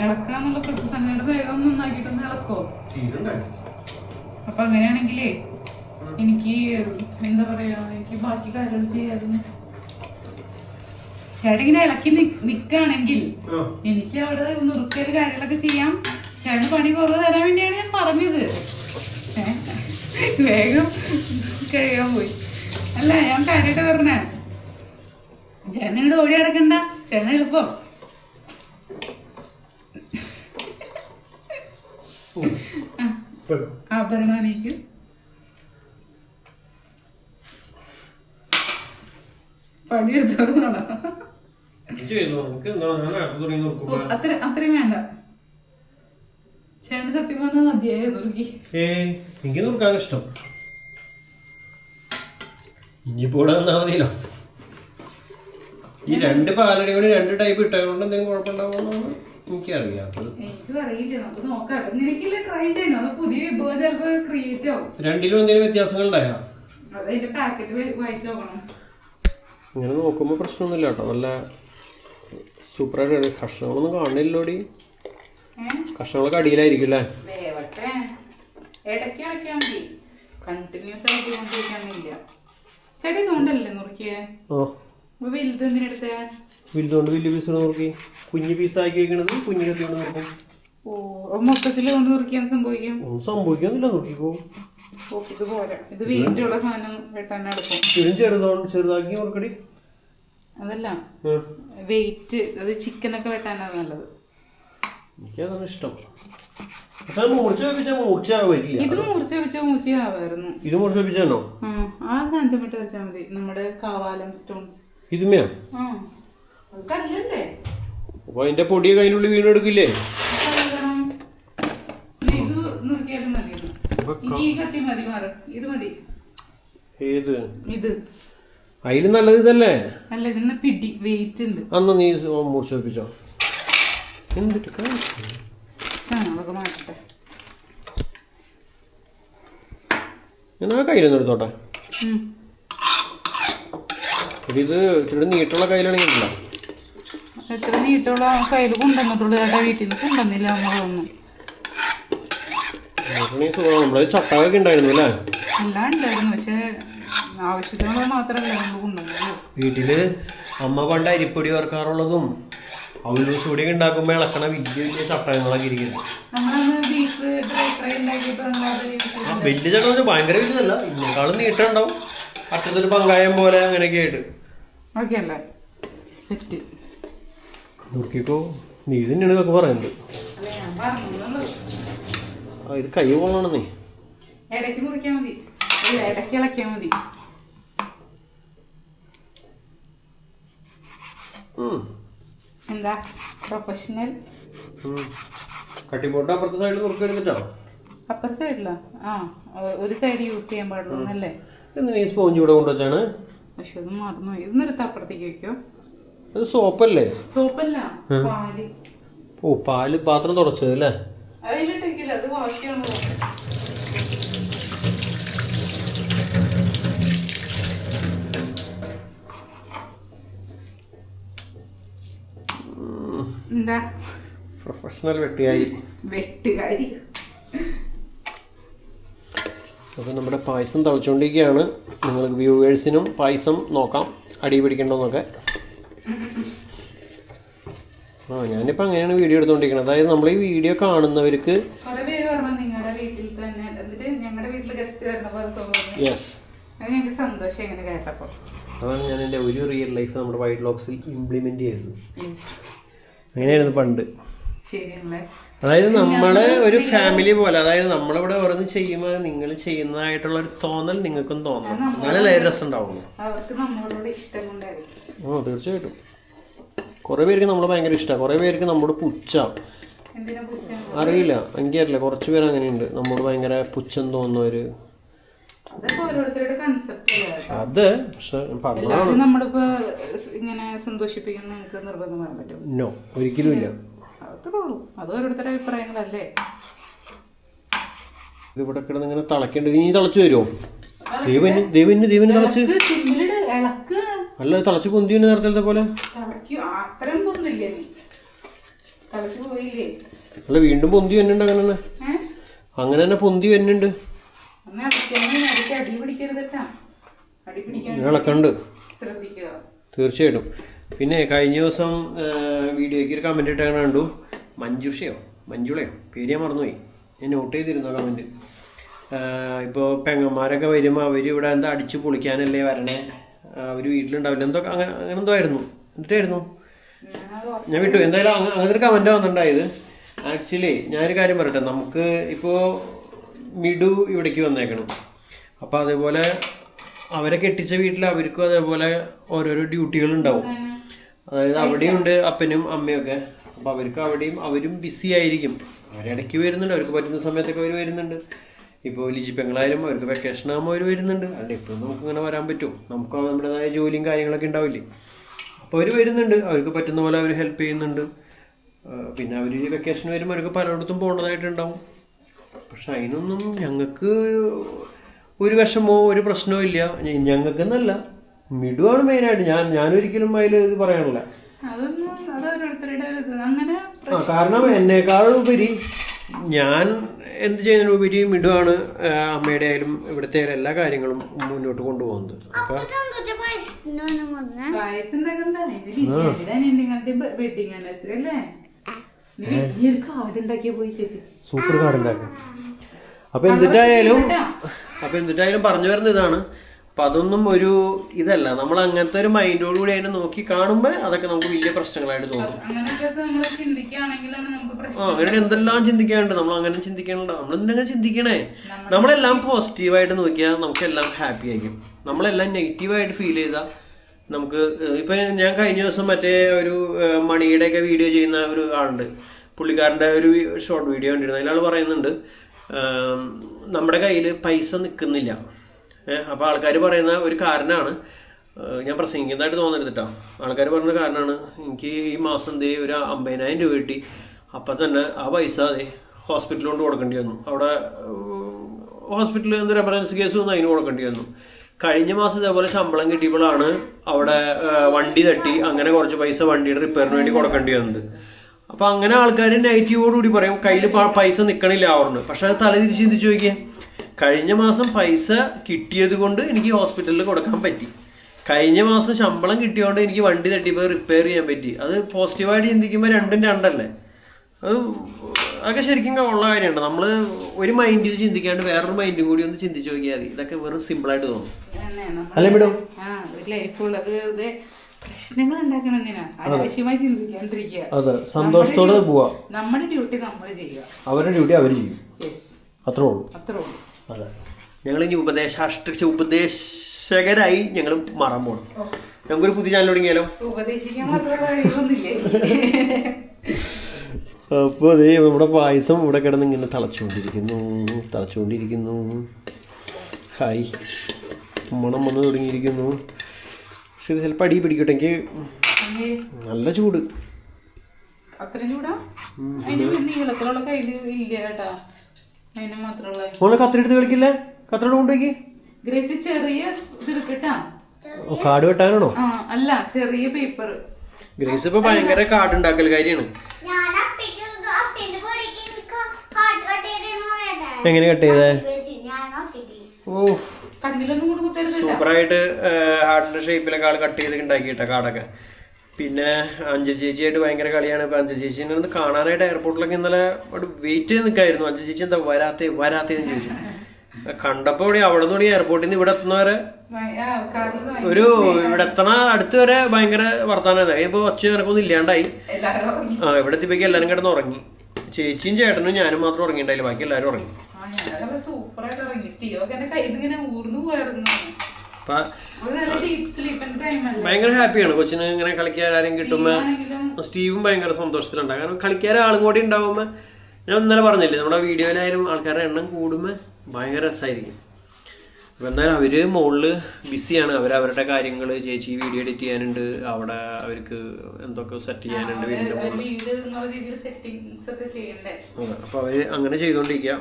ഇളക്കാന്നുള്ള പ്രോസസ് അങ്ങനെ വേഗം നന്നാക്കിയിട്ടൊന്ന് ഇളക്കോ. അപ്പൊ അങ്ങനെയാണെങ്കിലേ എനിക്ക് എന്താ പറയാ, എനിക്ക് ബാക്കി കാര്യങ്ങൾ ചെയ്യാറുണ്ട്. ചേട്ടൻ ഇങ്ങനെ ഇളക്കി നിക്കാണെങ്കിൽ എനിക്ക് അവിടെ നുറുക്കിയത് കാര്യങ്ങളൊക്കെ ചെയ്യാം. ചേട്ടന് പണി കുറവ് തരാൻ വേണ്ടിയാണ് ഞാൻ പറഞ്ഞത്. വേഗം കഴുകാൻ പോയി. അല്ല, ഞാൻ കാര്യമായിട്ട് പറഞ്ഞേ. ചേട്ടനോട് ഓടി അടക്കണ്ട, ചേട്ടൻ എളുപ്പം. ആഭരണമാണിക്ക് പണിയെടുത്തോടുന്നാണ്. അത്രയും വേണ്ട. ചേട്ടൻ സത്യം വന്നാൽ മതിയായി നുറുക്കി. എനിക്ക് നുറുക്കാൻ ഇഷ്ടം. ഇനിയിപ്പോ ഇവിടെ വന്നാൽ മതിയല്ലോ. ഈ രണ്ട് പാലടി കൂടി രണ്ട് ടൈപ്പ് ഇട്ടതുകൊണ്ട് എന്തെങ്കിലും കുഴപ്പമുണ്ടാവുമെന്നാണ് എനിക്കറിയാത്തത്. എനിക്കും അറിയില്ല, നമുക്ക് നോക്കാം. നിനക്കില്ല ട്രൈ ചെയ്യണം, പുതിയ വിഭവം ചിലപ്പോ ക്രിയേറ്റ് ആവും. രണ്ടിലും എന്തെങ്കിലും വ്യത്യാസങ്ങൾ ഉണ്ടായോ? അതിന്റെ പാക്കറ്റ് വായിച്ചു നോക്കണം. ഇങ്ങനെ നോക്കുമ്പോ പ്രശ്നമൊന്നുമില്ല കേട്ടോ, നല്ല സൂപ്പറായിട്ട്. കഷ്ണങ്ങളൊന്നും കാണില്ലോടി, കഷ്ണങ്ങളൊക്കെ അടിയിലായിരിക്കും അല്ലേ? വേവട്ടെ, ഇടയ്ക്ക് ഇളക്കിയാൽ മതി, കണ്ടിന്യൂസ് ആയിട്ട് കൊണ്ടിരിക്കാനില്ല. ചേട്ടാ ഇതുകൊണ്ടല്ലേ നുറുക്കിയേ? വലുത് എന്തിനെടുത്തേ? വലുതുകൊണ്ട് വലിയ പീസ് നുറുക്കി, കുഞ്ഞു പീസാക്കി വെക്കണത് കുഞ്ഞു കത്തി കൊണ്ട് നുറുക്കും. ഓ, മൊത്തത്തിൽ കൊണ്ട് നുറുക്കിയാൻ സംഭവിക്കും? ഒന്നും സംഭവിക്കാന്നില്ല, നുറുക്കിക്കോ. ഇത് പോരാ, ഇത് വെയിറ്റ് ഉള്ള സാധനം വെട്ടാൻ എളുപ്പം. ഇതിനും ചെറുതാക്കി നുറുക്കടി. അതല്ല വെയിറ്റ്, അത് ചിക്കനൊക്കെ വെട്ടാനാണ് നല്ലത്. എനിക്കതാണ് ഇഷ്ടം. മൂർച്ച വരില്ല. ഇത് മൂർച്ച വെച്ചാൽ മൂർച്ചയാവായിരുന്നു. ഇത് മൂർച്ച വെപ്പിച്ചാണോ? ആ സാധനത്തെ വിട്ട് വെച്ചാൽ മതി. നമ്മുടെ കാവാലം സ്റ്റോൺസ് ഇതുമയാ? കല്ലല്ലേ? അപ്പൊ അതിന്റെ പൊടിയൊക്കെ അതിനുള്ളിൽ വീണെടുക്കില്ലേ? ഇത് നുറുക്കിയാലും മതി. ഈ കത്തി മതി, മാറും. ഇത് മതി. ഏത്? ഇത് അതില് നല്ലത് ഇതല്ലേ? അല്ല, ഇതിന് പിടി വെയിറ്റ് ഉണ്ട്. അന്ന് നീ മൂർച്ച വെപ്പിച്ചോ. എന്നിട്ട് സാധനങ്ങളൊക്കെ മാറ്റട്ടെ. ഞാൻ ആ കയ്യിലൊന്നും എടുത്തോട്ടെ. ഇത് ഇച്ചിരി നീട്ടുള്ള കയ്യിലാണെങ്കിലോ. എത്ര നീട്ടുള്ള കയ്യിൽ കൊണ്ടുവന്നിട്ടുള്ളൂ ചേട്ടാ? വീട്ടിൽ നിന്ന് കൊണ്ടുവന്നില്ല നമ്മളൊന്നും. നമ്മള് ചട്ടകൊക്കെ ഉണ്ടായിരുന്നു അല്ലേ? എല്ലാം ഉണ്ടായിരുന്നു, പക്ഷെ ആവശ്യത്തിനുള്ള മാത്രമല്ല നമ്മൾ കൊണ്ടുവന്നത്. വീട്ടില് അമ്മ പണ്ട് അരിപ്പൊടി വറുക്കാറുള്ളതും അവലൂസ് പൊടിയൊക്കെ ഉണ്ടാക്കുമ്പോ ഇളക്കണ വലിയ വലിയ ചട്ടകങ്ങളൊക്കെ ഇരിക്കുന്നു. വലിയ ചട്ടം ഭയങ്കര വലുതല്ല, ഇതിനേക്കാളും നീട്ടുണ്ടാവും, അറ്റത്തൊരു പങ്കായം പോലെ അങ്ങനെയൊക്കെ ആയിട്ട്. നോക്കിക്കോ, നീ തന്നെയാണ് ഇതൊക്കെ പറയുന്നത്. ഇത് കൈ പോകണമെന്നേ. ഇടയ്ക്ക് മുറിക്കാൻ മതി, ഇടയ്ക്ക് ഇളക്കിയാൽ മതി. എന്താ പ്രൊഫഷണൽ കട്ടിപ്പോട്ട് അപ്പുറത്തെ സൈഡിൽ നുറുക്കി എടുത്തിട്ടോ? അപ്പുറ സൈഡിലാ? ആ, ഒരു സൈഡ് യൂസ് ചെയ്യാൻ പാടുള്ളൂന്നല്ലേ? ഈ സ്പോഞ്ച് ഇവിടെ കൊണ്ടുവച്ചാണ്. പക്ഷെ അത് മറന്നുപോയി. ഇത് നിർത്ത് അപ്പുറത്തേക്ക് വെക്കോ. അത് സോപ്പല്ലേ? സോപ്പല്ല, പാല്. ഓ, പാല് പാത്രം തുടച്ചത് അല്ലേ? അതിലിട്ട് വെക്കില്ല, അത് വാഷ് ചെയ്യണം. എന്താ പ്രൊഫഷണൽ വെട്ടുകാരി. അപ്പോൾ നമ്മുടെ പായസം തിളച്ചുകൊണ്ടിരിക്കുകയാണ്. നിങ്ങൾക്ക് വ്യൂവേഴ്സിനും പായസം നോക്കാം അടി പിടിക്കണ്ടോന്നൊക്കെ. ഞാനിപ്പോൾ അങ്ങനെയാണ് വീഡിയോ എടുത്തുകൊണ്ടിരിക്കുന്നത്. അതായത് നമ്മൾ ഈ വീഡിയോ കാണുന്നവർക്ക് യെസ്, അതാണ് ഞാൻ എൻ്റെ ഒരു റിയൽ ലൈഫ് നമ്മുടെ വൈറ്റ് ലോക്സിൽ ഇംപ്ലിമെന്റ് ചെയ്തത്. അങ്ങനെയായിരുന്നു പണ്ട്. അതായത് നമ്മള് ഒരു ഫാമിലി പോലെ, അതായത് നമ്മളിവിടെ ഓരോന്ന് ചെയ്യുമ്പോൾ നിങ്ങൾ ചെയ്യുന്നതായിട്ടുള്ള ഒരു തോന്നൽ നിങ്ങൾക്കും തോന്നണം, എന്നാലേ രസം ഉണ്ടാവുള്ളൂ. ആ, തീർച്ചയായിട്ടും. കുറെ പേർക്ക് നമ്മളെ ഭയങ്കര ഇഷ്ടമാണ്, കുറെ പേർക്ക് നമ്മുടെ പുച്ഛ. അറിയില്ല, എനിക്കറിയില്ല, കുറച്ച് പേര് അങ്ങനെയുണ്ട്, നമ്മോട് ഭയങ്കര പുച്ഛം തോന്നുന്നവര്. അത് പക്ഷെ നോ, ഒരിക്കലും ഇല്ല. ഇതിവിടെ കിടന്ന് ഇങ്ങനെ തിളക്കണ്ട്. നീ തിളച്ചു വരുമോ? ദൈവന് തിളച്ച് അല്ല, തിളച്ച് പൊന്തി നേരത്തെ പോലെ അല്ല, വീണ്ടും പൊന്തി വന്നുണ്ട്. അങ്ങനെ തന്നെ പൊന്തി വരുന്നുണ്ട്. ഇളക്കണ്ട് തീർച്ചയായിട്ടും. പിന്നെ കഴിഞ്ഞ ദിവസം വീഡിയോയ്ക്ക് ഒരു കമന്റ് ഇട്ടാണ് കണ്ടു. മഞ്ജുളയോ പേര് ഞാൻ മറന്നുപോയി, ഞാൻ നോട്ട് ചെയ്തിരുന്നു കമന്റ്. ഇപ്പോൾ പെങ്ങന്മാരൊക്കെ വരുമ്പോൾ അവർ ഇവിടെ എന്താ അടിച്ചു പൊളിക്കാനല്ലേ വരണേ, അവർ വീട്ടിലുണ്ടാവില്ല, എന്തോ അങ്ങനെ എന്തോ ആയിരുന്നു. എന്നിട്ടായിരുന്നു ഞാൻ വിട്ടു. എന്തായാലും അങ്ങനത്തെ ഒരു കമന്റ് വന്നിട്ടുണ്ടായത്. ആക്ച്വലി ഞാനൊരു കാര്യം പറയട്ടെ, നമുക്ക് ഇപ്പോൾ മിഡു ഇവിടേക്ക് വന്നേക്കണം. അപ്പോൾ അതേപോലെ അവരെ കെട്ടിച്ച വീട്ടിൽ അവർക്കും അതേപോലെ ഓരോരോ ഡ്യൂട്ടികൾ ഉണ്ടാവും. അതായത് അവിടെയുണ്ട് അപ്പനും അമ്മയൊക്കെ. അപ്പോൾ അവർക്ക് അവിടെയും അവരും ബിസി ആയിരിക്കും. അവരിടയ്ക്ക് വരുന്നുണ്ട്, അവർക്ക് പറ്റുന്ന സമയത്തൊക്കെ അവർ വരുന്നുണ്ട്. ഇപ്പോൾ ലിജി പെങ്ങളായാലും അവർക്ക് വെക്കേഷൻ ആകുമ്പോൾ അവർ വരുന്നുണ്ട്. അല്ല, ഇപ്പോൾ നമുക്കിങ്ങനെ വരാൻ പറ്റും, നമുക്ക് നമ്മുടേതായ ജോലിയും കാര്യങ്ങളൊക്കെ ഉണ്ടാവില്ലേ. അപ്പോൾ അവർ വരുന്നുണ്ട്, അവർക്ക് പറ്റുന്ന പോലെ അവർ ഹെൽപ്പ് ചെയ്യുന്നുണ്ട്. പിന്നെ അവർ വെക്കേഷൻ വരുമ്പോൾ അവർക്ക് പലയിടത്തും പോകേണ്ടതായിട്ടുണ്ടാവും. പക്ഷെ അതിനൊന്നും ഞങ്ങൾക്ക് ഒരു വിഷമോ ഒരു പ്രശ്നവും ഇല്ല. ഞങ്ങൾക്കെന്നല്ല, മിടുവാണ് മെയിനായിട്ട്. ഞാനൊരിക്കലും അതിൽ ഇത് പറയാനില്ല. കാരണം എന്നേക്കാൾ ഉപരി ഞാൻ എന്ത് ചെയ്യുന്നതിനുപരി മിടുവാണ് അമ്മയുടെ ആയാലും ഇവിടുത്തെ എല്ലാ കാര്യങ്ങളും മുന്നോട്ട് കൊണ്ടുപോകുന്നത്. അപ്പൊ സൂപ്പർ കാർഡ് ഉണ്ടാക്കും. അപ്പൊ എന്തിട്ടായാലും പറഞ്ഞു വരുന്ന ഇതാണ്. അപ്പൊ അതൊന്നും ഒരു ഇതല്ല, നമ്മൾ അങ്ങനത്തെ ഒരു മൈൻഡോടുകൂടി അതിനെ നോക്കി കാണുമ്പോൾ അതൊക്കെ നമുക്ക് വലിയ പ്രശ്നങ്ങളായിട്ട് തോന്നും. അങ്ങനെ എന്തെല്ലാം ചിന്തിക്കാനുണ്ട്, നമ്മൾ അങ്ങനെ ചിന്തിക്കാനുണ്ട്. നമ്മൾ എന്തെങ്കിലും ചിന്തിക്കണേ, നമ്മളെല്ലാം പോസിറ്റീവായിട്ട് നോക്കിയാൽ നമുക്കെല്ലാം ഹാപ്പി ആയിരിക്കും. നമ്മളെല്ലാം നെഗറ്റീവായിട്ട് ഫീൽ ചെയ്താൽ നമുക്ക് ഇപ്പം ഞാൻ കഴിഞ്ഞ ദിവസം മറ്റേ ഒരു മണിയുടെയൊക്കെ വീഡിയോ ചെയ്യുന്ന ഒരു ആളുണ്ട്, പുള്ളിക്കാരൻ്റെ ഒരു ഷോർട്ട് വീഡിയോ കണ്ടിരുന്നു. അതിലാൾ പറയുന്നുണ്ട് നമ്മുടെ കയ്യിൽ പൈസ നിൽക്കുന്നില്ല. അപ്പോൾ ആൾക്കാർ പറയുന്ന ഒരു കാരണമാണ്, ഞാൻ പ്രസംഗിക്കുന്നതായിട്ട് തോന്നരുത് കേട്ടോ, ആൾക്കാർ പറയുന്ന കാരണമാണ്, എനിക്ക് ഈ മാസം ഒരു 50,000 രൂപ കിട്ടി, അപ്പം തന്നെ ആ പൈസ ഹോസ്പിറ്റലിൽ കൊണ്ട് കൊടുക്കേണ്ടി വന്നു. അവിടെ ഹോസ്പിറ്റലിൽ എന്തൊരു എമർജൻസി കേസ് വന്നു, അതിന് കൊടുക്കേണ്ടി വന്നു. കഴിഞ്ഞ മാസം ഇതേപോലെ ശമ്പളം കിട്ടിയപ്പോഴാണ് അവിടെ വണ്ടി തട്ടി, അങ്ങനെ കുറച്ച് പൈസ വണ്ടിയുടെ റിപ്പയറിന് വേണ്ടി കൊടുക്കേണ്ടി വന്നത്. അപ്പോൾ അങ്ങനെ ആൾക്കാർ നെഗറ്റീവോടുകൂടി പറയും കയ്യിൽ പൈസ നിൽക്കണില്ല ആവുന്നു. പക്ഷെ അത് തലതിരിച്ച് ചിന്തിച്ച് നോക്കിയാൽ കഴിഞ്ഞ മാസം പൈസ കിട്ടിയത് കൊണ്ട് എനിക്ക് ഹോസ്പിറ്റലിൽ കൊടുക്കാൻ പറ്റി, കഴിഞ്ഞ മാസം ശമ്പളം കിട്ടിയതുകൊണ്ട് എനിക്ക് വണ്ടി തട്ടിപ്പോൾ റിപ്പയർ ചെയ്യാൻ പറ്റി. അത് പോസിറ്റീവായിട്ട് ചിന്തിക്കുമ്പോൾ രണ്ടും രണ്ടല്ലേ. അത് അതൊക്കെ ശരിക്കും ഉള്ള കാര്യമാണ്. നമ്മൾ ഒരു മൈൻഡിൽ ചിന്തിക്കാണ്ട് വേറൊരു മൈൻഡും കൂടി ഒന്ന് ചിന്തിച്ച് നോക്കിയാൽ മതി. ഇതൊക്കെ വെറും സിമ്പിളായിട്ട് തോന്നും അല്ലേ മേഡം? പ്രശ്നങ്ങൾ ഉണ്ടാക്കണം എന്തിനാ, അനാവശ്യമായി ചിന്തിക്കാണ്ടിരിക്കുക. അതെ, സന്തോഷത്തോടെ പോവാ. നമ്മുടെ ഡ്യൂട്ടി നമ്മൾ ചെയ്യുക, അവരുടെ ഡ്യൂട്ടി അവർ ചെയ്യും. അത്രേ ഉള്ളൂ. അതെ, ഞങ്ങൾ ഇനി ഉപദേശകരായി ഞങ്ങൾ മാറാൻ പോകണം. ഞങ്ങൾക്കൊരു പുതിയ ചാനൽ തുടങ്ങിയാലോ? ഉപദേശിക്കാൻ മാത്രം കഴിയൊന്നുമില്ലേ? അപ്പോൾ അതേ നമ്മുടെ പായസം ഇവിടെ കിടന്ന് ഇങ്ങനെ തിളച്ചുകൊണ്ടിരിക്കുന്നു. ഹായ്, മണം വന്ന് തുടങ്ങിയിരിക്കുന്നു. പക്ഷെ ഇത് ചിലപ്പോൾ അടി പിടിക്കട്ടെ. എനിക്ക് നല്ല ചൂട്. അത്രയും ചൂടാ? നീളത്തിലുള്ള കയ്യിൽ ഇല്ല കേട്ടാ, അതിന് മാത്രമുള്ള. മോളെ കത്തിരിടുത്ത് കളിക്കില്ലേ? കത്തിരിട്ട് കൊണ്ടുപോയി ഗ്രേസി ചെറിയ ഇതെടുക്കട്ടാ. കാട് വെട്ടാനാണോ? അല്ല, ചെറിയ പേപ്പർ. ഗ്രേസ് ഇപ്പൊ ഭയങ്കര കാട് ഉണ്ടാക്കൽ കാര്യമാണ്. എങ്ങനെ കട്ട് ചെയ്തേ? ഓ, സൂപ്പറായിട്ട് ഹാർട്ടിന്റെ ഷേപ്പിലൊക്കെ ആൾ കട്ട് ചെയ്ത് ഉണ്ടാക്കിയിട്ട കാടൊക്കെ. പിന്നെ അഞ്ജലി ചേച്ചിയായിട്ട് ഭയങ്കര കളിയാണ്. ഇപ്പൊ അഞ്ജലി ചേച്ചിനെ ഒന്ന് കാണാനായിട്ട് എയർപോർട്ടിലൊക്കെ ഇന്നലെ വെയിറ്റ് ചെയ്ത് നിൽക്കായിരുന്നു. അഞ്ജലി ചേച്ചി എന്താ വരാത്തേന്ന് ചോദിച്ചു. കണ്ടപ്പോ ഇവിടെ അവിടെ നിന്ന് എയർപോർട്ടിൽ നിന്ന് ഇവിടെ എത്തുന്നവരെ ഇവിടെ എത്തണ അടുത്ത് വരെ ഭയങ്കര വർത്താനം. ഇപ്പൊ ഒച്ച എനക്കൊന്നും ഇല്ലാണ്ടായി. ഇവിടെ എത്തിപ്പോഴേക്ക് എല്ലാരും കിടന്ന് ഉറങ്ങി. ചേച്ചിയും ചേട്ടനും ഞാനും മാത്രം ഉറങ്ങിണ്ടായില്ല, ബാക്കി എല്ലാരും ഉറങ്ങി. ഭയങ്കര ഹാപ്പിയാണ് കൊച്ചിന് ഇങ്ങനെ കളിക്കാൻ ആരും കിട്ടുമ്പോ. സ്റ്റീവും ഭയങ്കര സന്തോഷത്തിലുണ്ടാകും. കാരണം കളിക്കാൻ ആളും കൂടി ഉണ്ടാവുമ്പോ, ഞാൻ ഇന്നലെ പറഞ്ഞില്ലേ നമ്മുടെ വീഡിയോയിലായാലും ആൾക്കാരുടെ എണ്ണം കൂടുമ്പോ ഭയങ്കര രസമായിരിക്കും. അപ്പൊ എന്തായാലും അവര് മുകളില് ബിസിയാണ്. അവരവരുടെ കാര്യങ്ങള്, ചേച്ചി വീഡിയോ എഡിറ്റ് ചെയ്യാനുണ്ട്, അവിടെ അവർക്ക് എന്തൊക്കെ സെറ്റ് ചെയ്യാനുണ്ട് വീടിന്റെ മുകളിൽ. അപ്പൊ അവര് അങ്ങനെ ചെയ്തോണ്ടിരിക്കുക.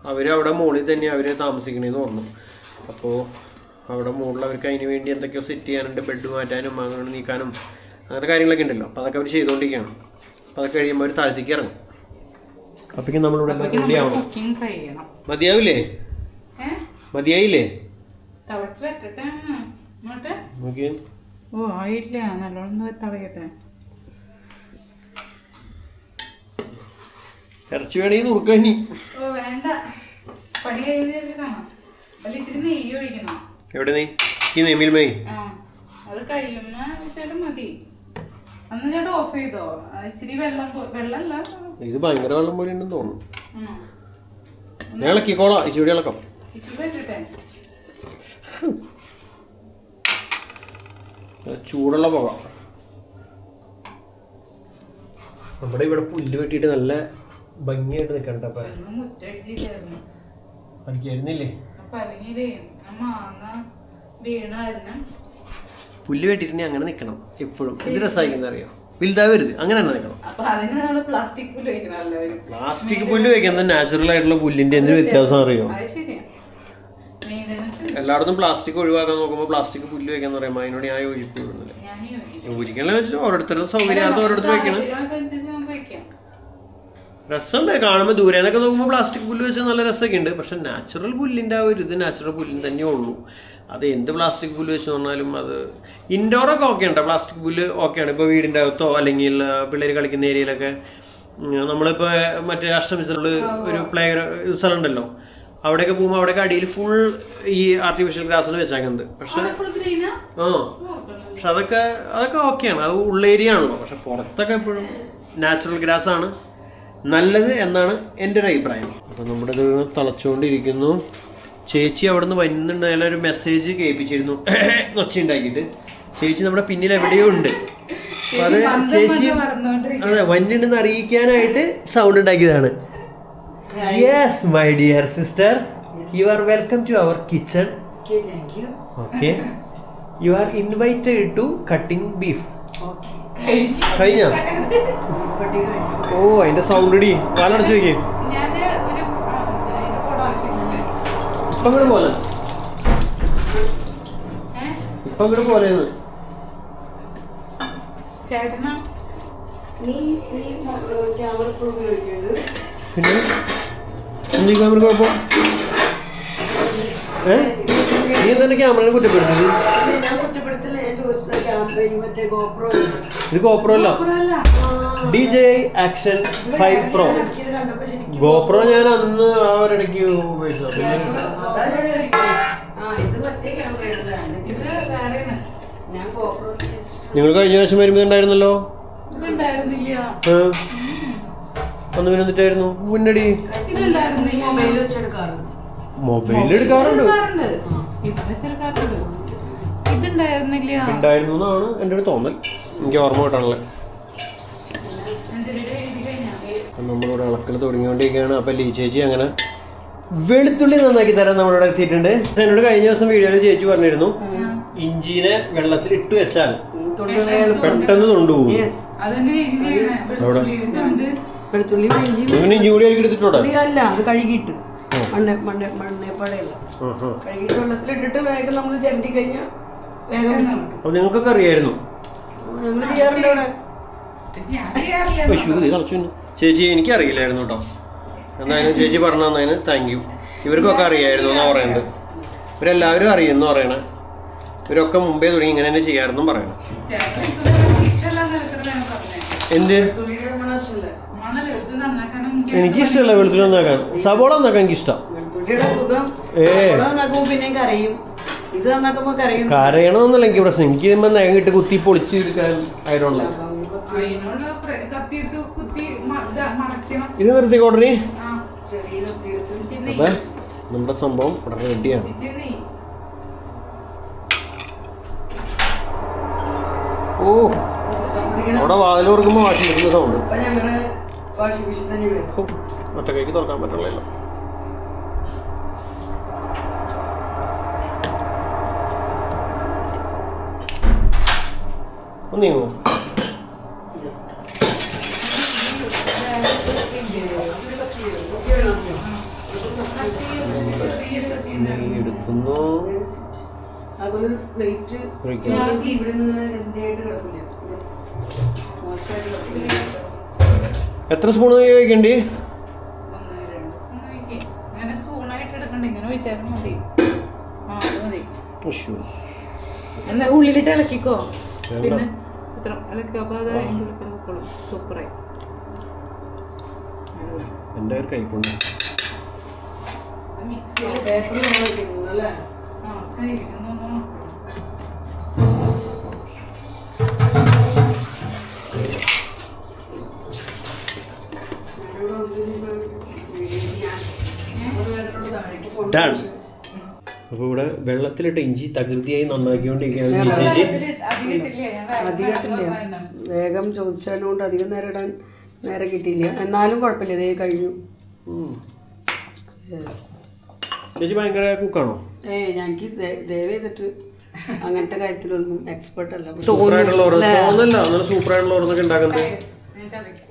അവര് അവിടെ മുകളിൽ തന്നെ അവര് താമസിക്കണേന്ന് പറഞ്ഞു. അപ്പോൾ അവിടെ മുകളിൽ അവർക്ക് അതിന് വേണ്ടി എന്തൊക്കെയോ സെറ്റ് ചെയ്യാനുണ്ട്, ബെഡ് മാറ്റാനും അങ്ങനെ നീക്കാനും അങ്ങനത്തെ കാര്യങ്ങളൊക്കെ ഉണ്ടല്ലോ. അപ്പോൾ അതൊക്കെ അവർ ചെയ്തുകൊണ്ടിരിക്കുകയാണ്. അപ്പോൾ അതൊക്കെ കഴിയുമ്പോൾ അവർ താഴത്തേക്ക് ഇറങ്ങും. അപ്പോഴേക്കും നമ്മളിവിടെ റെഡിയാവണം. മതിയാവില്ലേ? മതിയായില്ലേ? ഇറച്ചി വേണമെങ്കിൽ നുറുക്ക. ഇനി എവിടെ നീ ഈ നെയ്മിൽ മേ? അത് കഴിയുമ്പോ മതി. അന്ന് ചേട്ടാ ഓഫ് ചെയ്തോ? ഇച്ചിരി വെള്ളമല്ല, ഇത് ഭയങ്കര വെള്ളം പോലെ ഉണ്ടെന്ന് തോന്നുന്നു. ഞാൻ ഇളക്കിക്കോളാം, ഇച്ചിരി ഇളക്കാം. ചൂടുള്ള പോകാം. നമ്മുടെ ഇവിടെ പുല്ല് വെട്ടിയിട്ട് നല്ല ഭംഗിയായിട്ട് നിൽക്കണ്ട. പണിക്കായിരുന്നില്ലേ? പുല്ല് വെട്ടിട്ട് അങ്ങനെ നിൽക്കണം എപ്പോഴും. എന്ത് രസമായിരിക്കും അറിയാം. വലുതാവരുത്, അങ്ങനെ തന്നെ നിൽക്കണം. പ്ലാസ്റ്റിക് പുല്ല് വെക്കുന്നത് നാച്ചുറൽ ആയിട്ടുള്ള പുല്ലിന്റെ എന്തൊരു വ്യത്യാസം അറിയോ? എല്ലായിടത്തും പ്ലാസ്റ്റിക് ഒഴിവാക്കാൻ നോക്കുമ്പോൾ പ്ലാസ്റ്റിക് പുല്ല് വെക്കാന്ന് പറയുമ്പോൾ അതിനോട് ഞാൻ യോജിക്കുന്നില്ല. യോജിക്കണമെന്ന് വെച്ചാൽ ഓരോരുത്തരുടെ സൗകര്യാർത്ഥം ഓരോരുത്തർ വെക്കണം. രസമുണ്ട് കാണുമ്പോൾ. ദൂരെ നിന്നൊക്കെ നോക്കുമ്പോൾ പ്ലാസ്റ്റിക് പുല്ല് വെച്ചാൽ നല്ല രസമൊക്കെ ഉണ്ട്. പക്ഷെ നാച്ചുറൽ പുല്ലിൻ്റെ ആ ഒരു ഇത് നാച്ചുറൽ പുല്ലിന് തന്നെ ഉള്ളൂ. അത് എന്ത് പ്ലാസ്റ്റിക് പുല്ല് വെച്ച് പറഞ്ഞാലും അത് ഇൻഡോറൊക്കെ ഓക്കെ ഉണ്ട്. പ്ലാസ്റ്റിക് പുല്ല് ഓക്കെയാണ്. ഇപ്പോൾ വീടിൻ്റെ അകത്തോ അല്ലെങ്കിൽ പിള്ളേർ കളിക്കുന്ന ഏരിയയിലൊക്കെ. നമ്മളിപ്പോൾ മറ്റേ അഷ്ടമിസറിൽ ഒരു പ്ലേ സ്ഥലം ഉണ്ടല്ലോ, അവിടെയൊക്കെ പോകുമ്പോൾ അവിടെയൊക്കെ അടിയിൽ ഫുൾ ഈ ആർട്ടിഫിഷ്യൽ ഗ്രാസാണ് വെച്ചേക്കുന്നത്. പക്ഷെ പക്ഷെ അതൊക്കെ ഓക്കെയാണ്. അത് ഉള്ള ഏരിയ ആണല്ലോ. പക്ഷെ പുറത്തൊക്കെ എപ്പോഴും നാച്ചുറൽ ഗ്രാസാണ് നല്ലത് എന്നാണ് എൻ്റെ ഒരു അഭിപ്രായം. അപ്പം നമ്മുടെ ഇത് തിളച്ചുകൊണ്ടിരിക്കുന്നു. ചേച്ചി അവിടെ നിന്ന് വരുന്നുണ്ടായാലും ഒരു മെസ്സേജ് കേൾപ്പിച്ചിരുന്നു ഒച്ച ഉണ്ടാക്കിയിട്ട്. ചേച്ചി നമ്മുടെ പിന്നിൽ എവിടെയോ ഉണ്ട്. അപ്പം അത് ചേച്ചി അതെ വന്നിട്ടുണ്ടെന്ന് അറിയിക്കാനായിട്ട് സൗണ്ട് ഉണ്ടാക്കിയതാണ്. Yes, my dear sister, you are welcome to our kitchen. Okay, thank you. Okay, you are invited to cutting beef. Okay. കഴിഞ്ഞ ഓ അതിന്റെ സൗണ്ട് ഇടി കാലടച്ചു വെക്കേ. ഇപ്പൊ ഇങ്ങോട്ട് പോലെ ചേട്ടനാ നീ പിന്നെ എന്ത് ക്യാമറ കുഴപ്പം? നീ തന്നെ ക്യാമറയെ കുറ്റപ്പെടുത്തത്? ഇത് GoPro അല്ല, DJI Action 5 Pro. GoPro ഞാൻ അന്ന് ആ ഒരിടയ്ക്ക് ഉപയോഗിച്ചത്. നിങ്ങൾ കഴിഞ്ഞ പ്രാവശ്യം വരുമ്പോൾ ഉണ്ടായിരുന്നല്ലോ. അന്ന് പിന്നെ എന്നിട്ടായിരുന്നു മുന്നടി മൊബൈൽ എടുക്കാറുണ്ട്. ഉണ്ടായിരുന്നു എന്നാണ് എൻ്റെ ഒരു തോന്നൽ, എനിക്ക് ഓർമ്മ കിട്ടാണല്ലേ. നമ്മളിവിടെ ഇളക്കൽ തുടങ്ങിക്കൊണ്ടിരിക്കുകയാണ്. അപ്പം ലീ ചേച്ചി അങ്ങനെ വെളുത്തുള്ളി നന്നാക്കി തരാൻ നമ്മളിവിടെ എത്തിയിട്ടുണ്ട്. എന്നോട് കഴിഞ്ഞ ദിവസം വീഡിയോയിൽ ചേച്ചി പറഞ്ഞിരുന്നു ഇഞ്ചിനെ വെള്ളത്തിൽ ഇട്ട് വെച്ചാൽ പെട്ടെന്ന് തൊണ്ടുപോകും. ഇഞ്ചി കൂടി അതിലേക്ക് എടുത്തിട്ടോടെ അല്ല, അത് കഴുകിയിട്ട് മണ്ണേപ്പാടയല്ല, കഴുകിയിട്ട് വെള്ളത്തിലിട്ടിട്ട് വേഗം നമ്മൾ ചിരണ്ടി കഴിഞ്ഞാൽ വേഗം. അപ്പൊ നിങ്ങൾക്കൊക്കെ അറിയായിരുന്നു? ഞങ്ങൾ ചെയ്യാറുണ്ട് അവിടെ. ചേച്ചി എനിക്ക് അറിയില്ലായിരുന്നു കേട്ടോ. എന്തായാലും ചേച്ചി പറഞ്ഞു തന്നതിന് താങ്ക് യു. ഇവർക്കൊക്കെ അറിയായിരുന്നു എന്നാ പറയുന്നത്. ഇവരെല്ലാവരും അറിയുന്നു പറയണേ. ഇവരൊക്കെ മുമ്പേ തുടങ്ങി ഇങ്ങനെ തന്നെ ചെയ്യാറെന്നും പറയണം. എന്ത്? എനിക്ക് ഇഷ്ടമല്ല വെളുത്തുള്ളി നന്നാക്കാൻ. സവോള നന്നാക്കാൻ എനിക്ക് ഇഷ്ടം. കരയണമെന്നല്ല എനിക്ക് പ്രശ്നം. എനിക്ക് നഖമിട്ട് കുത്തി പൊളിച്ച് എടുക്കാൻ ആയതുകൊണ്ടല്ല. ഇത് നിർത്തിക്കോട്ടെ. അപ്പൊ നമ്മുടെ സംഭവം ഇവിടെ റെഡിയാണ്. ഓ, അവിടെ വാതിൽ തുറക്കുമ്പോൾ വാഷിംഗ് മെഷീൻ്റെ സൗണ്ട്. ഒറ്റ കൈക്ക് തുറക്കാൻ പറ്റുള്ളല്ലോ. ഒന്നീങ്ങോ? എടുക്കുന്നു. എത്ര സ്പൂൺ കഴിക്കണ്ടേ? ഉള്ളിലിട്ട് ഇളക്കിക്കോ. പിന്നെ സൂപ്പറായി. എൻ്റെ ഒരു കൈക്കൊണ്ട് ഡൺ. അപ്പൊ ഇവിടെ വെള്ളത്തിലിട്ട് ഇഞ്ചി തകൃതിയായി നന്നാക്കിക്കൊണ്ടിരിക്കുകയാണ്. വേഗം ചോദിച്ചതുകൊണ്ട് അധികം നേരം ഇടാൻ നേരം കിട്ടിയില്ല. എന്നാലും കുഴപ്പമില്ല, ഇതേ കഴിഞ്ഞു. ചേച്ചി ഭയങ്കര കുക്കാണോ? ഞങ്ങൾക്ക് ദയവ് ചെയ്തിട്ട് അങ്ങനത്തെ കാര്യത്തിലൊന്നും എക്സ്പെർട്ട് അല്ല.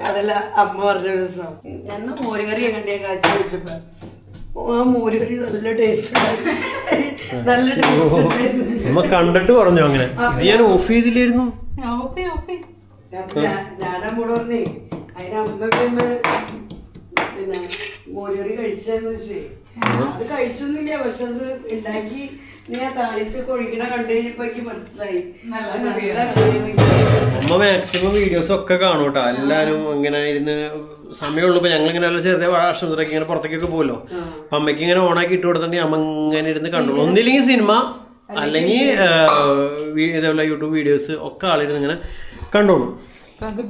അതല്ല, അമ്മ പറഞ്ഞ ഒരു ദിവസം ഞാൻ മോരുകറി എങ്ങനെ കാച്ചി കുടിച്ചപ്പോ ആ മോരുകറി നല്ല ടേസ്റ്റ് നല്ല ടേസ്റ്റ് കണ്ടിട്ട് പറഞ്ഞു. അങ്ങനെ ഞാൻ ഓഫ് ചെയ്തില്ലായിരുന്നു. ഞാനമ്മോട് പറഞ്ഞേ അതിന് അമ്മ പിന്നെ മോരുകറി കഴിച്ചെന്ന് വെച്ചേ. അത് കഴിച്ചൊന്നുമില്ല, പക്ഷെ അത് ഉണ്ടാക്കി നീ ആ താളിച്ചൊക്കെ ഒഴിക്കണ കണ്ടു കഴിഞ്ഞപ്പോ എനിക്ക് മനസ്സിലായി. അമ്മ മാക്സിമം വീഡിയോസ് ഒക്കെ കാണും കേട്ടോ. എല്ലാരും ഇങ്ങനെ ഇരുന്ന് സമയമുള്ളപ്പോ ഞങ്ങൾ ഇങ്ങനെ ചെറിയ ആശുപത്രിക്ക് ഇങ്ങനെ പുറത്തേക്കൊക്കെ പോലോ. അപ്പൊ അമ്മയ്ക്ക് ഇങ്ങനെ ഓണാക്കി ഇട്ട് കൊടുത്തിട്ടുണ്ടെങ്കിൽ അമ്മ ഇങ്ങനെ ഇരുന്ന് കണ്ടോളൂ. ഒന്നില്ലെങ്കിൽ സിനിമ, അല്ലെങ്കിൽ ഇതേപോലെ യൂട്യൂബ് വീഡിയോസ് ഒക്കെ ആളിരുന്ന് ഇങ്ങനെ കണ്ടോളൂ.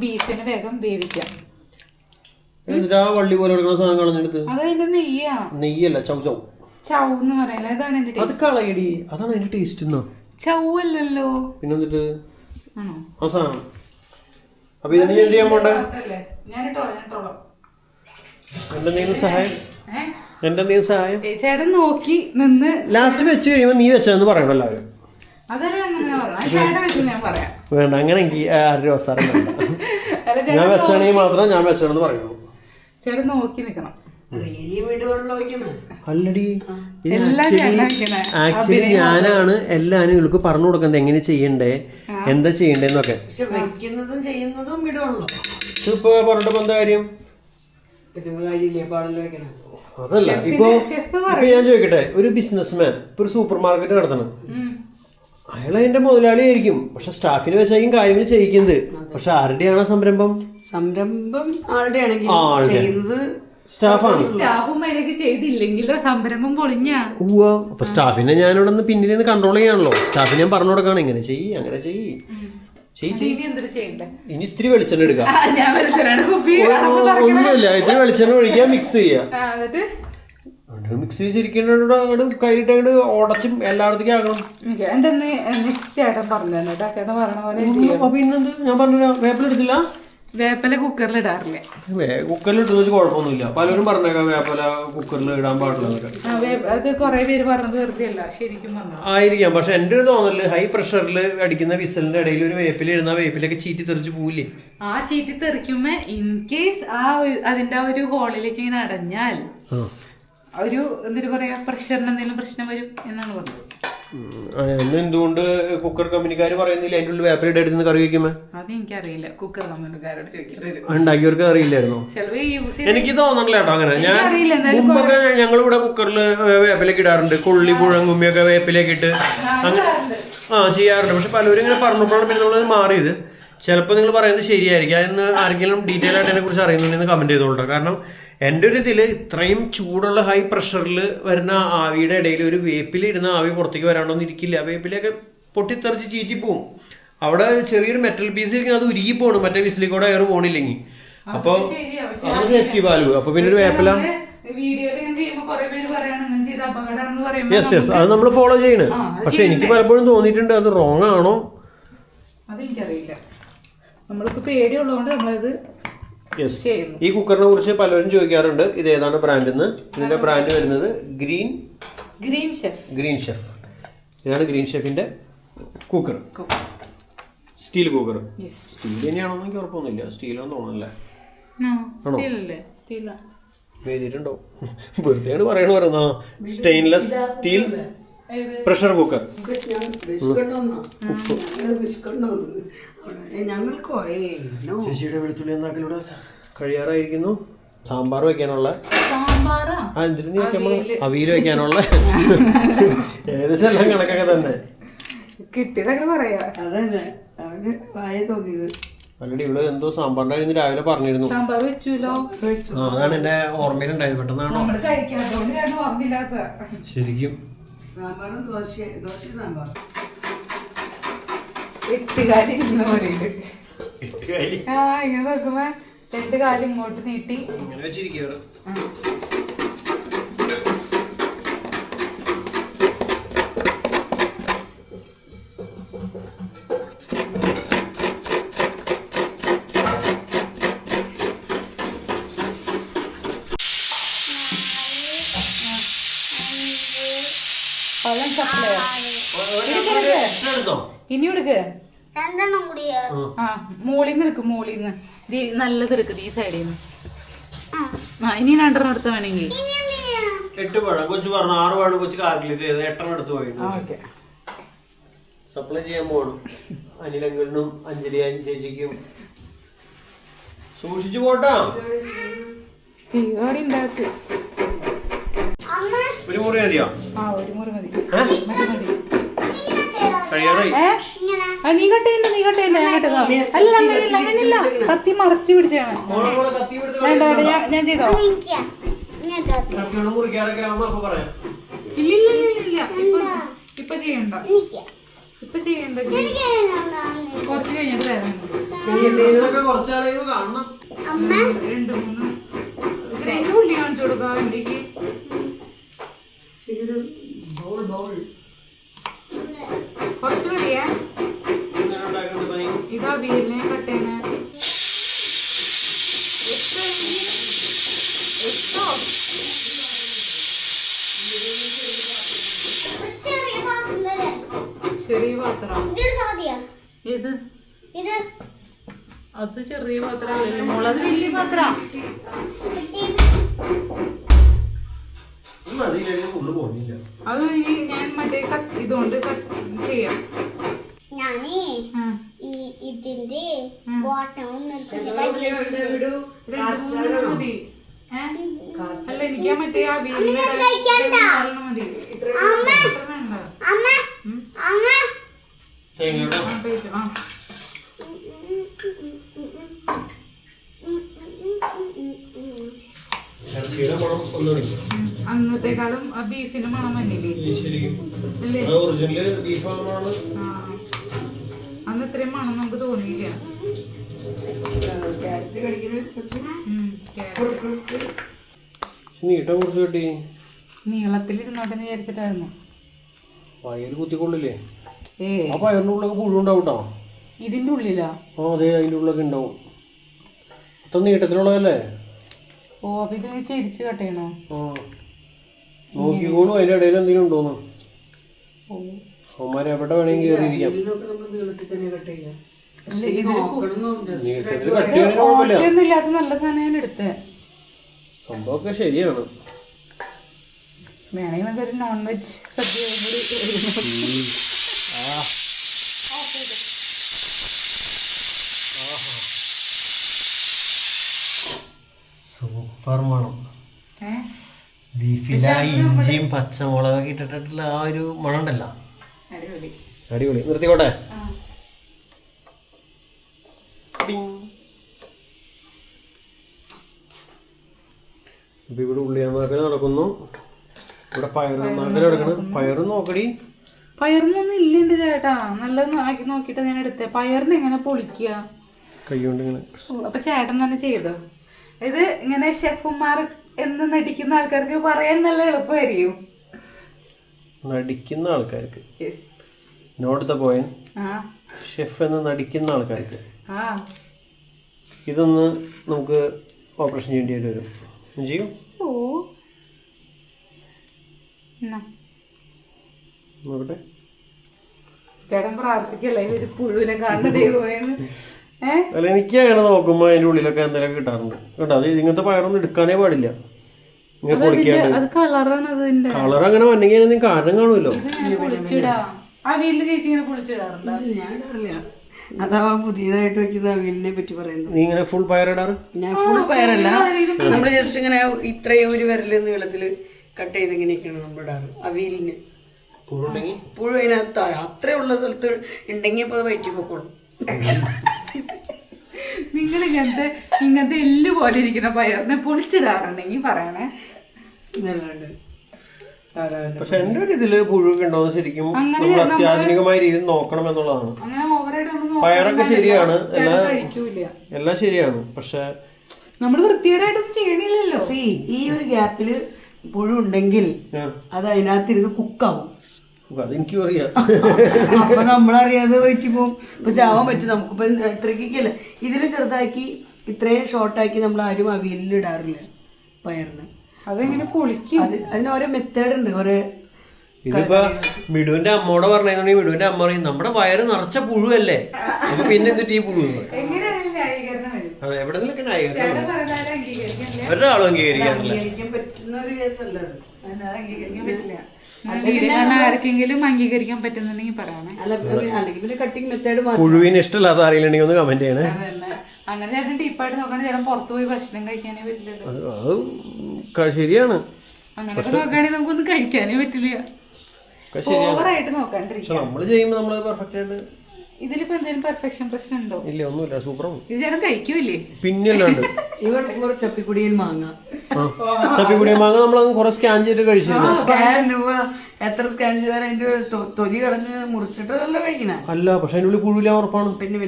ബീഫിനെ വേഗം വേവിക്കാം. എന്നിട്ട് ആ വള്ളി പോലെ കൊടുക്കുന്ന സാധനം കളഞ്ഞെടുത്ത് നെയ്യല്ല ചൗ ചൗ ചൗന്ന് പറയല. അത് കളയടി, അതാണ് അതിന്റെ ടേസ്റ്റ്. ചൗവല്ലോ പിന്നെന്നിട്ട് ആ സാധനം. അപ്പൊ ഇതിന് എന്ത് ചെയ്യാൻ പോണ്ടേ? എന്തെങ്കിലും സഹായം? എന്തെങ്കിലും സഹായം? ചേട്ടൻ നോക്കി നിന്ന് ലാസ്റ്റ് വെച്ച് കഴിയുമ്പോ നീ വെച്ചതെന്ന് പറയണം എല്ലാവരും. വേണ്ട, അങ്ങനെ എനിക്ക് ആരുടെ അവസരം വേണ്ട. ഞാൻ വെച്ചാണെങ്കിൽ മാത്രം ഞാൻ വെച്ചതെന്ന് പറയുള്ളൂ. ചേട്ടൻ നോക്കി നിക്കണം. അല്ലടി, ആക്ച്വലി ഞാനാണ് എല്ലാരും ഇവൾക്ക് പറഞ്ഞു കൊടുക്കുന്നത് എങ്ങനെ ചെയ്യണ്ടേ, എന്താ ചെയ്യണ്ടേന്നൊക്കെ. വെക്കുന്നതും ചെയ്യുന്നതും ഇപ്പൊ പറഞ്ഞിട്ട് എന്താ കാര്യം? കാര്യമില്ലേ പാടല് വെക്കണം. അതല്ല ഇപ്പൊ ഞാൻ ചോദിക്കട്ടെ, ഒരു ബിസിനസ്മാൻ ഇപ്പൊ ഒരു സൂപ്പർ മാർക്കറ്റ് നടത്തണം, അയാൾ അതിന്റെ മുതലാളിയായിരിക്കും, പക്ഷെ സ്റ്റാഫിനെ വെച്ചായിരിക്കും കാര്യങ്ങൾ ചെയ്യിക്കുന്നത്. പക്ഷെ ആരുടെയാണ് സംരംഭം? സംരംഭം ആളുടെ ആണെങ്കിൽ ചെയ്യുന്നത് സ്റ്റാഫാണ്. സ്റ്റാഫും അതിലേക്ക് ചെയ്തില്ലെങ്കിലോ സംരംഭം പൊളിഞ്ഞാ. അപ്പൊ സ്റ്റാഫിനെ ഞാനിവിടെ നിന്ന് പിന്നിൽ നിന്ന് കൺട്രോൾ ചെയ്യാണല്ലോ. സ്റ്റാഫിനെ ഞാൻ പറഞ്ഞു കൊടുക്കണം, ഇങ്ങനെ ചെയ്യ് അങ്ങനെ ചെയ്യ്. ഇനി ഇത്തിരി വെളിച്ചെണ്ണ എടുക്കാം. ഒന്നുമില്ല, ഇത്തിരി വെളിച്ചെണ്ണ ഒഴിക്കുക, മിക്സ് ചെയ്യാ. മിക്സ് ചെയ്ത് ശരിക്കും കൈയിട്ട് അങ്ങോട്ട് ഉടച്ചും എല്ലായിടത്തേക്കും ആക്കണം. അപ്പൊ ഇന്നെന്ത് ഞാൻ പറഞ്ഞ വേപ്പിലെടുത്തില്ല? വേപ്പില കുക്കറിൽ ഇടാറില്ല. കുക്കറിൽ ഇട്ടുന്ന കുഴപ്പമൊന്നുമില്ല. പലരും പറഞ്ഞേക്കാം വേപ്പില കുക്കറിൽ ഇടാൻ പാടില്ല. അത് കുറെ പേര് പറഞ്ഞത് വെറുതെയല്ല, ശരിക്കും ആയിരിക്കാം. പക്ഷെ എന്റെ ഒരു തോന്നല് ഹൈ പ്രഷറിൽ അടിക്കുന്ന വിസലിന്റെ ഇടയിൽ ഒരു വേപ്പില ഇടുന്ന വേപ്പിലൊക്കെ ചീറ്റി തെറിച്ച് പോവില്ലേ? ആ ചീറ്റി തെറിക്കുമ്പോ ഇൻ കേസ് അതിന്റെ ഒരു ഹോളിലേക്ക് ഇങ്ങനെ അടഞ്ഞാൽ ഒരു എന്താ പറയാ പ്രഷറിന് എന്തെങ്കിലും പ്രശ്നം വരും എന്നാണ് പറഞ്ഞത്. എന്തുകൊണ്ട് കുക്കർ കമ്പനിക്കാര് പറയുന്നില്ല അതിന്റെ ഉള്ളിൽ വേപ്പില എടുത്ത് കറി വയ്ക്കുമ്പോ? അത് എനിക്കറിയില്ല, കുക്കർ കമ്പനിക്കാരോട് ചോദിക്കേണ്ടി. ഉണ്ടാക്കിയവർക്ക് അറിയില്ലായിരുന്നോ? എനിക്ക് തോന്നണില്ല കേട്ടോ അങ്ങനെ. ഞാൻ മുമ്പൊക്കെ ഞങ്ങളിവിടെ കുക്കറിൽ വേപ്പിലേക്ക് ഇടാറുണ്ട്, കൊള്ളി പുഴങ്ങുമ്മിയൊക്കെ വേപ്പിലേക്ക് ഇട്ട് അങ്ങനെ ചെയ്യാറുണ്ട്. പക്ഷെ പലരും ഇങ്ങനെ പറഞ്ഞപ്പോഴാണ് പിന്നെ നമ്മളത് മാറിയത്. ചിലപ്പോൾ നിങ്ങൾ പറയുന്നത് ശരിയായിരിക്കും. അതിന് ആരെങ്കിലും ഡീറ്റെയിൽ ആയിട്ട് അതിനെ കുറിച്ച് അറിയുന്നുണ്ടെന്ന് കമന്റ് ചെയ്തോളൂ. കാരണം എൻ്റെ ഒരു ഇതിൽ ഇത്രയും ചൂടുള്ള ഹൈ പ്രഷറിൽ വരുന്ന ആവിയുടെ ഇടയിൽ ഒരു വേപ്പിലിരുന്ന ആവി പുറത്തേക്ക് വരാണ്ടോന്ന് ഇരിക്കില്ല. വേപ്പിലൊക്കെ പൊട്ടിത്തെറിച്ച് ചീറ്റിപ്പോവും. അവിടെ ചെറിയൊരു മെറ്റൽ പീസ് ഇരിക്കുന്നത് അത് ഉരുകി പോകണം, മറ്റേ വിസിലിൽ കൂടെ എയർ പോകണില്ലെങ്കിൽ. അപ്പോൾ അതാണ് സേഫ്റ്റി വാൽവ്. അപ്പൊ പിന്നെ ഒരു വേപ്പില യെസ് യെസ് അത് നമ്മൾ ഫോളോ ചെയ്യണേ. പക്ഷെ എനിക്ക് പലപ്പോഴും തോന്നിയിട്ടുണ്ട് അത് റോങ് ആണോ അതെനിക്കറിയില്ല. നമ്മൾക്ക് പേടിയുള്ളതുകൊണ്ട് നമ്മളത്. ഈ കുക്കറിനെ കുറിച്ച് പലരും ചോദിക്കാറുണ്ട്, ഇത് ഏതാണ് ബ്രാൻഡ് എന്ന്. ഇതിന്റെ ബ്രാൻഡ് വരുന്നത് ഗ്രീൻ ഷെഫ്. ഇതാണ് ഗ്രീൻ ഷെഫിന്റെ കുക്കർ, സ്റ്റീൽ കുക്കർ. സ്റ്റീൽ തന്നെയാണോ എനിക്ക് ഉറപ്പൊന്നുമില്ല, സ്റ്റീലാണെന്ന് തോന്നുന്നല്ലേ? എഴുതിയിട്ടുണ്ടോ? വെറുതെയാണ് പറയണ സ്റ്റെയിൻലെസ് സ്റ്റീൽ പ്രഷർ കുക്കർ. ചേച്ചിയുടെ വെളുത്തുള്ളി എന്നാക്കിലൂടെ കഴിയാറായിരിക്കുന്നു. സാമ്പാർ വെക്കാനുള്ള അവിയൽ വെക്കാനുള്ള ഏകദേശം എല്ലാം കണക്കൊക്കെ തന്നെ കിട്ടിയതൊക്കെ പറയാ. ഓൾറെഡി ഇവിടെ എന്തോ സാമ്പാറിന്റെ കാര്യം രാവിലെ പറഞ്ഞിരുന്നു. സാമ്പാർ വെച്ചല്ലോ. അതാണ് എന്റെ ഓർമ്മയിലുണ്ടായത്. പെട്ടെന്നാണോ ശരിക്കും സാമ്പാറും ദോശ സാമ്പാർ 8 കാലി ഇങ്ങനെ പറയുന്നത്. ഇങ്ങനെ നോക്കുമ്പോ 2 കാലം ഇങ്ങോട്ട് നീട്ടി ഇങ്ങനെ വെച്ചിരിക്കുക. ഇനി എടുക്ക്. ആ മോളിന്ന് എടുക്കും, മോളിന്ന് നല്ലത് എടുക്കും ഈ സൈഡിൽ നിന്ന്. ഇനി 2 എടുത്ത് വേണമെങ്കിൽ 8 പഴം കൊച്ചു പറഞ്ഞു. 6 പഴം കൊച്ചു കാൽക്കുലേറ്റ് ചെയ്ത് 8 എടുത്ത് പോയി സപ്ലൈ ചെയ്യാൻ പോകണം. അനിലങ്കളിനും അഞ്ജലി ചേച്ചിക്കും സൂക്ഷിച്ചു പോട്ടാ. ഒരു മുറി മതിയോ? ഒരു മുറി മതി. കഴിയാറായി. നീ കട്ടേണ്ട അല്ല അങ്ങനെയല്ല, കത്തി മറച്ചു പിടിച്ചാണ്. വേണ്ട ഞാൻ ചെയ്തോ? ഇല്ല ഇപ്പൊ ചെയ്യണ്ട, കുറച്ച് കഴിഞ്ഞിട്ട് തരാം. 2-3 ഉള്ളി കാണിച്ചു കൊടുക്കാം വേണ്ടിക്ക്. കുറച്ച് മതിയേ. ഇതാ വീലിനെ കട്ടേനെ ചെറിയ പാത്രം. ഇത് അത് ചെറിയ പാത്രം മോളത് വലിയ പാത്രം. അത് ഞാൻ മറ്റേ ഇതുകൊണ്ട് ചെയ്യാം. ഇതിന്റെ ബോട്ടം മതി. അല്ല എനിക്ക് മറ്റേ അവിയലിന് മതി. ഇത്ര വേണ്ട. അന്നത്തെക്കാളും ബീഫിന്റെ മണം വന്നില്ലേ? അന്ന് ഇത്രയും മണം നമുക്ക് തോന്നിയില്ല. നീട്ടം കുറച്ച് കിട്ടി. നീളത്തിലിരുന്നോട്ടെന്ന് വിചാരിച്ചിട്ടായിരുന്നു. പയറ് കുത്തിക്കൊള്ളില്ലേ? ആ പയറിന്റെ ഉള്ളിലൊക്കെ പുഴു ഉണ്ടാവൂട്ടോ. ഇതിന്റെ ഉള്ളിലാ? അതെ, അതിന്റെ ഉള്ളിലൊക്കെ ഉണ്ടാവും. അത്ര നീട്ടത്തിലുള്ളതല്ലേ? ഓ, അപ്പൊ ഇത് ചെരിച്ച് കട്ട് ചെയ്യണോ? നോക്കിക്കോളൂ അതിന്റെ ഇടയിൽ എന്തെങ്കിലും ഉണ്ടോന്ന്. അവന്മാരെ എവിടെ വേണമെങ്കിൽ കയറിയിരിക്കാം. ഇല്ലാത്ത നല്ല സാധനം ഞാൻ എടുത്തേ. സംഭവമൊക്കെ ശരിയാണ്. വേണമെങ്കിൽ നമുക്കൊരു നോൺ വെജ് സദ്യ സൂപ്പർ മണം. ബീഫില ഇഞ്ചിയും പച്ചമുളകൊക്കെ ഇട്ടിട്ടുള്ള ആ ഒരു മണം ഉണ്ടല്ലോ, അടിപൊളി. നിർത്തിക്കോട്ടെ. ഇപ്പൊ ഇവിടെ ഉള്ളിയാമാക്കൽ നടക്കുന്നു. ഇവിടെ പയറ് നന്നാക്കൽ നടക്കണം. പയറും നോക്കടി. പയറിനൊന്നും ഇല്ലുണ്ട് ചേട്ടാ. നല്ല നോക്കിട്ട് ഞാൻ എടുത്തേ. പയറിന് എങ്ങനെ പൊളിക്കുക? കൈകൊണ്ട് ഇങ്ങനെ. അപ്പൊ ചേട്ടൻ തന്നെ ചെയ്തോ? ഇത് ഇങ്ങനെ ഷെഫുമാർ എന്ന് നടിക്കുന്ന ആൾക്കാർക്ക് പറയാൻ നല്ല എളുപ്പമായിരിക്കും. നടിക്കുന്ന ആൾക്കാർക്ക് നോട്ട് ദ പോയിന്റ്. ഷെഫ് എന്ന് നടിക്കുന്ന ആൾക്കാർക്ക് ഇതൊന്ന് നമുക്ക് ഓപ്പറേഷൻ ചെയ്യേണ്ടി വരും. ചെയ്യും. നോക്കട്ടെ. ചേട്ടൻ പ്രാർത്ഥിക്കല്ലേ ഒരു പുഴുവിനെ കാണുന്ന ദൈവമേന്ന്. അല്ല, എനിക്ക് അങ്ങനെ നോക്കുമ്പോ അതിന്റെ ഉള്ളിലൊക്കെ എന്തെങ്കിലും കിട്ടാറുണ്ട് കേട്ടോ. അത് ഇങ്ങനത്തെ പയറൊന്നും എടുക്കാനേ പാടില്ല. ഇങ്ങനെ പൊളിക്കാണ്ട് കളർ അങ്ങനെ വന്നെങ്കിൽ അതിന് കാരണം കാണുമല്ലോ. അതാവാ പുതിയതായിട്ട് വെക്കുന്ന അവിയലിനെ പറ്റി പറയുന്നത്. നീ ഇങ്ങനെ ഫുൾ പയറിടാറ്? ഞാൻ ഫുൾ പയറല്ല, നമ്മള് ജസ്റ്റ് ഇങ്ങനെ ഇത്രയും ഒരു വിരല് നീളത്തില് കട്ട് ചെയ്ത് ഇങ്ങനെയൊക്കെയാണ് നമ്മൾ ഇടാറ് അവിയലിന്. പുഴു അതിനകത്ത് അത്രയുള്ള സ്ഥലത്ത് ഉണ്ടെങ്കിൽ അപ്പൊ അത് വയറ്റി പൊക്കോളും. നിങ്ങൾ ഇങ്ങനത്തെ എല്ല് പോലെ ഇരിക്കുന്ന പയറിനെ പൊളിച്ചിടാറുണ്ടെങ്കിൽ പറയണേ. പക്ഷെ എന്റെ ഒരു ഇതില് പുഴുവൊക്കെ ഉണ്ടോന്ന് ശരിക്കും നമ്മൾ അത്യാധുനികമായ രീതിയിൽ നോക്കണം എന്നുള്ളതാണ്. പയറൊക്കെ ശരിയാണ്, എല്ലാം ശരിയാണ്. പക്ഷെ നമ്മള് വൃത്തികേടായിട്ടൊന്നും ചെയ്യണില്ലല്ലോ. ഈ ഒരു ഗ്യാപ്പില് പുഴു ഉണ്ടെങ്കിൽ അത് അതിനകത്തിരുന്ന് കുക്കാവും. അതെനിക്കും അറിയാം. അപ്പൊ നമ്മളറിയാതെ വയറ്റി പോകും. ഇപ്പൊ ചാവാൻ പറ്റും. നമുക്കിപ്പൊ ഇത്രയ്ക്കല്ലേ ഇതില് ചെറുതാക്കി ഇത്രയും ഷോർട്ടാക്കി നമ്മൾ ആരും അവിയലിൽ ഇടാറില്ല പയറിന്. അതെങ്ങനെ പൊളിക്കും? അതിന് ഓരോ മെത്തേഡ് ഉണ്ട്. ഓരോ ഇതിപ്പോ മിടുവിന്റെ അമ്മോടെ പറഞ്ഞിട്ടുണ്ടെങ്കിൽ മിടുവിന്റെ അമ്മ പറയും നമ്മുടെ വയറ് നിറച്ച പുഴുവല്ലേ, അപ്പൊ പിന്നെ എന്നിട്ട് ഈ പുഴു അതെ എവിടെ നിന്നൊക്കെ ഒരാളും അംഗീകരിക്കാറില്ല. പറ്റുന്ന ഒരു കേസല്ല. ആർക്കെങ്കിലും അംഗീകരിക്കാൻ പറ്റുന്നുണ്ടെങ്കിൽ പറയണേ. അല്ലെങ്കിൽ കട്ടിങ് മെത്തേഡ് പുഴുവിന് ഇഷ്ടമില്ലാത്ത ആരെങ്കിലും ഒന്ന് കമന്റ് ചെയ്യണേ. അങ്ങനെ ചേട്ടൻ ഡീപ്പായിട്ട് നോക്കണേ. ചേട്ടൻ പുറത്തു പോയി ഭക്ഷണം കഴിക്കാനേ പറ്റില്ല. അത് ശരിയാണ്. അങ്ങനെയൊക്കെ നോക്കുകയാണെങ്കിൽ നമുക്കൊന്നും കഴിക്കാനേ പറ്റില്ല. ഓവറായിട്ട് നോക്കാണ്ടിരിക്കും. നമ്മള് ചെയ്യുമ്പോ നമ്മള് പെർഫെക്റ്റ് ആയിട്ട്. ഇതിലിപ്പോ എന്തെങ്കിലും പെർഫെക്ഷൻ പ്രശ്നം ഉണ്ടോ? ഇല്ല, ഒന്നുമില്ല. സൂപ്പറാണ്. ഇത് ചേട്ടൻ കഴിക്കൂലേ? പിന്നെ അല്ലാണ്ട് ഇവർ ചപ്പിക്കുടിയിൽ മാങ്ങ ചപ്പിക്കുടിയിൽ മാങ്ങ നമ്മളങ്ങ് കുറെ സ്കാൻ ചെയ്ത് കഴിച്ചിരുന്നു. എത്ര സ്കാൻ ചെയ്താലും അതിന്റെ തൊലി കളഞ്ഞ് മുറിച്ചിട്ടല്ലോ കഴിക്കണ. അല്ല, പക്ഷെ അതിന്റെ ഉള്ളിൽ പുഴുവില്ല ഉറപ്പാണ്. പിന്നെ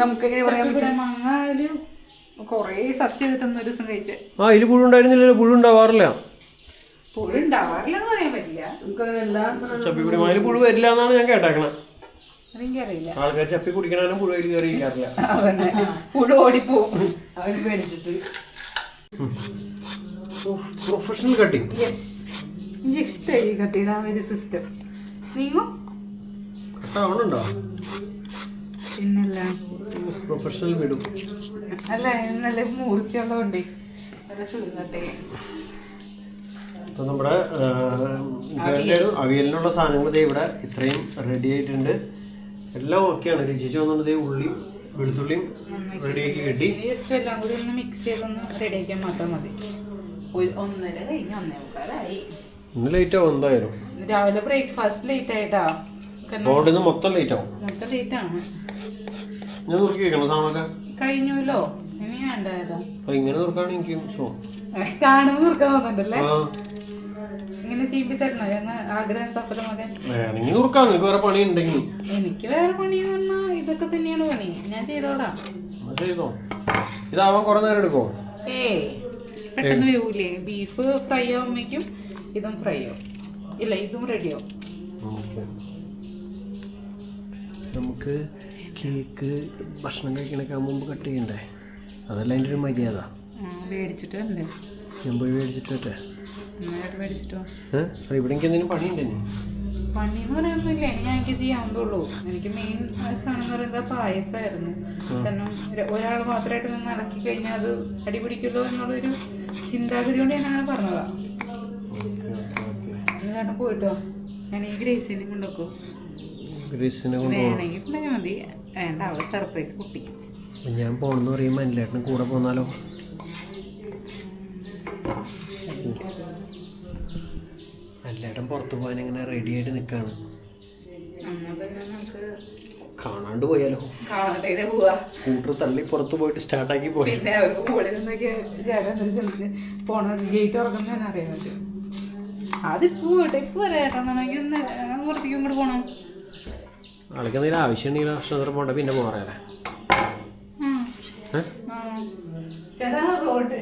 നമുക്ക് എങ്ങനെ പറയാൻ പറ്റും? മാങ്ങ കൊറേ സെർച്ച് ചെയ്തിട്ടൊന്നും ഒരു ദിവസം കഴിച്ചേ. ഇതില് പുഴു ഉണ്ടായിരുന്നില്ലല്ലോ. പുഴു ഉണ്ടാവാറില്ല. പുഴു ഉണ്ടാവാറില്ലെന്ന് പറയാൻ പറ്റില്ല. ചപ്പിക്കുടി മാങ്ങയിൽ പുഴു വരില്ല എന്നാണ് ഞാൻ കേട്ടേക്കണേ. അതെനിക്കറിയില്ല. ആൾക്കാർ ചപ്പി കുടിക്കണാനും പുഴു അതിൽ കയറിയില്ല. പുഴു ഓടിപ്പോവും അവര് പേടിച്ചിട്ട്. Professional cutting. എനിക്ക് ഇഷ്ടമായി കത്തിയുടെ ആ ഒരു സിസ്റ്റം. നീങ്ങും കട്ടാവണുണ്ടോ? പിന്നല്ല പ്രൊഫഷണൽ വിടും. അല്ല, നല്ല മൂർച്ചയുള്ളതുകൊണ്ട് നല്ല സുഖം കട്ട് ചെയ്യാൻ. അപ്പൊ നമ്മുടെ അവിയലിനുള്ള സാധനങ്ങൾ ഇവിടെ ഇത്രയും റെഡി ആയിട്ടുണ്ട്. എല്ലാം ഓക്കെയാണ്. രുചിച്ച് വന്നിട്ട് ഉള്ളി വെളുത്തുള്ളിയും റെഡിയാക്കി കിട്ടി. ജസ്റ്റ് എല്ലാം കൂടി ഒന്ന് മിക്സ് ചെയ്തൊന്ന് റെഡിയാക്കാൻ മാത്രം മതി. 1:30 കഴിഞ്ഞ് 1:45. ഇന്ന് ലേറ്റ് ആവും എന്തായാലും. രാവിലെ ബ്രേക്ക്ഫാസ്റ്റ് ലേറ്റ് ആയിട്ടാ. അതുകൊണ്ട് മൊത്തം ലേറ്റ് ആവും. മൊത്തം ലേറ്റ് ആണ്. ഞാൻ നുറുക്കി വെക്കണം സാധനമൊക്കെ. കഴിഞ്ഞല്ലോ, ഇനി വേണ്ടായതാ. ഇങ്ങനെ നുറുക്കാണ് എനിക്ക് കാണുമ്പോ നുറുക്കാൻ തോന്നുന്നുണ്ടല്ലേ. ഇങ്ങനെ ചീമ്പി തരണോ എന്ന് ആഗ്രഹം സഫലമാകാൻ. വേണമെങ്കിൽ നുറുക്കാം, നിങ്ങൾക്ക് വേറെ പണി ഉണ്ടെങ്കിൽ. എനിക്ക് വേറെ പണി എന്ന് പറഞ്ഞാൽ ഇതൊക്കെ തന്നെയാണ് പണി. ഞാൻ ചെയ്തോടാ. ചെയ്തോ. ഇതാവാൻ കുറെ നേരം എടുക്കുമോ? പെട്ടെന്ന് വേവൂലേ. ബീഫ് ഫ്രൈ ആവുമ്പോഴേക്കും ഇതും ഫ്രൈ ആവും. ഇല്ല, ഇതും റെഡി ആവും. നമുക്ക് കേക്ക് ഭക്ഷണം കഴിക്കണൊക്കെ മുമ്പ് കട്ട് ചെയ്യണ്ടേ? അതല്ല അതിൻ്റെ ഒരു മര്യാദ. മേടിച്ചിട്ട് വരണ്ടേ? ഞാൻ പോയി മേടിച്ചിട്ട് വരട്ടെ. മേടിച്ചിട്ടോ? ഇവിടെ എനിക്ക് എന്തെങ്കിലും പണിയുണ്ടേ? പണി എന്ന് പറയാനൊന്നുമില്ല. ഞാൻ എനിക്ക് ചെയ്യാവുന്നുള്ളൂ. എനിക്ക് മെയിൻ സാധനം എന്ന് പറയുന്നത് പായസമായിരുന്നു. കാരണം ഒരാൾ മാത്രമായിട്ട് നിന്ന് ഇളക്കി കഴിഞ്ഞാൽ അത് അടിപിടിക്കുമല്ലോ എന്നുള്ളൊരു ചിന്താഗതി കൊണ്ട് ഞാൻ അങ്ങനെ പറഞ്ഞതാ. ചേട്ടൻ പോയിട്ടോ. ഞാൻ ഈ ഗ്രേസിനെ കൊണ്ടുവെക്കോ? വേണമെങ്കിൽ കൊണ്ടുപോയാൽ മതി. വേണ്ട, അവള് സർപ്രൈസ് പൊട്ടിക്കും. ഞാൻ പോണെന്ന് പറയുമ്പോൾ അനിലേട്ടനും കൂടെ പോന്നാലോ? അനിലേട്ടൻ പുറത്തു പോകാൻ ഇങ്ങനെ റെഡി ആയിട്ട് നിൽക്കാണ്. കാണാണ്ട് പോയാലോ? സ്കൂട്ടർ തള്ളി പുറത്ത് പോയിട്ട് സ്റ്റാർട്ടാക്കി പോയി. പിന്നെ അവർക്ക് മുകളിൽ നിന്നൊക്കെ പോണത് ഗേറ്റ് തുറക്കുന്നതെന്ന് അറിയാൻ പറ്റും. അതിപ്പോ പോട്ടെ, ഇപ്പൊ വരാട്ടെന്നാണെങ്കിൽ ഒന്ന് പുറത്തേക്ക് ഇങ്ങോട്ട് പോണം. ആൾക്ക് എന്തെങ്കിലും ആവശ്യമുണ്ടെങ്കിൽ ഭക്ഷണത്തിന് പോകണ്ട, പിന്നെ പോകാറേ. ചേട്ടാ റോഡ്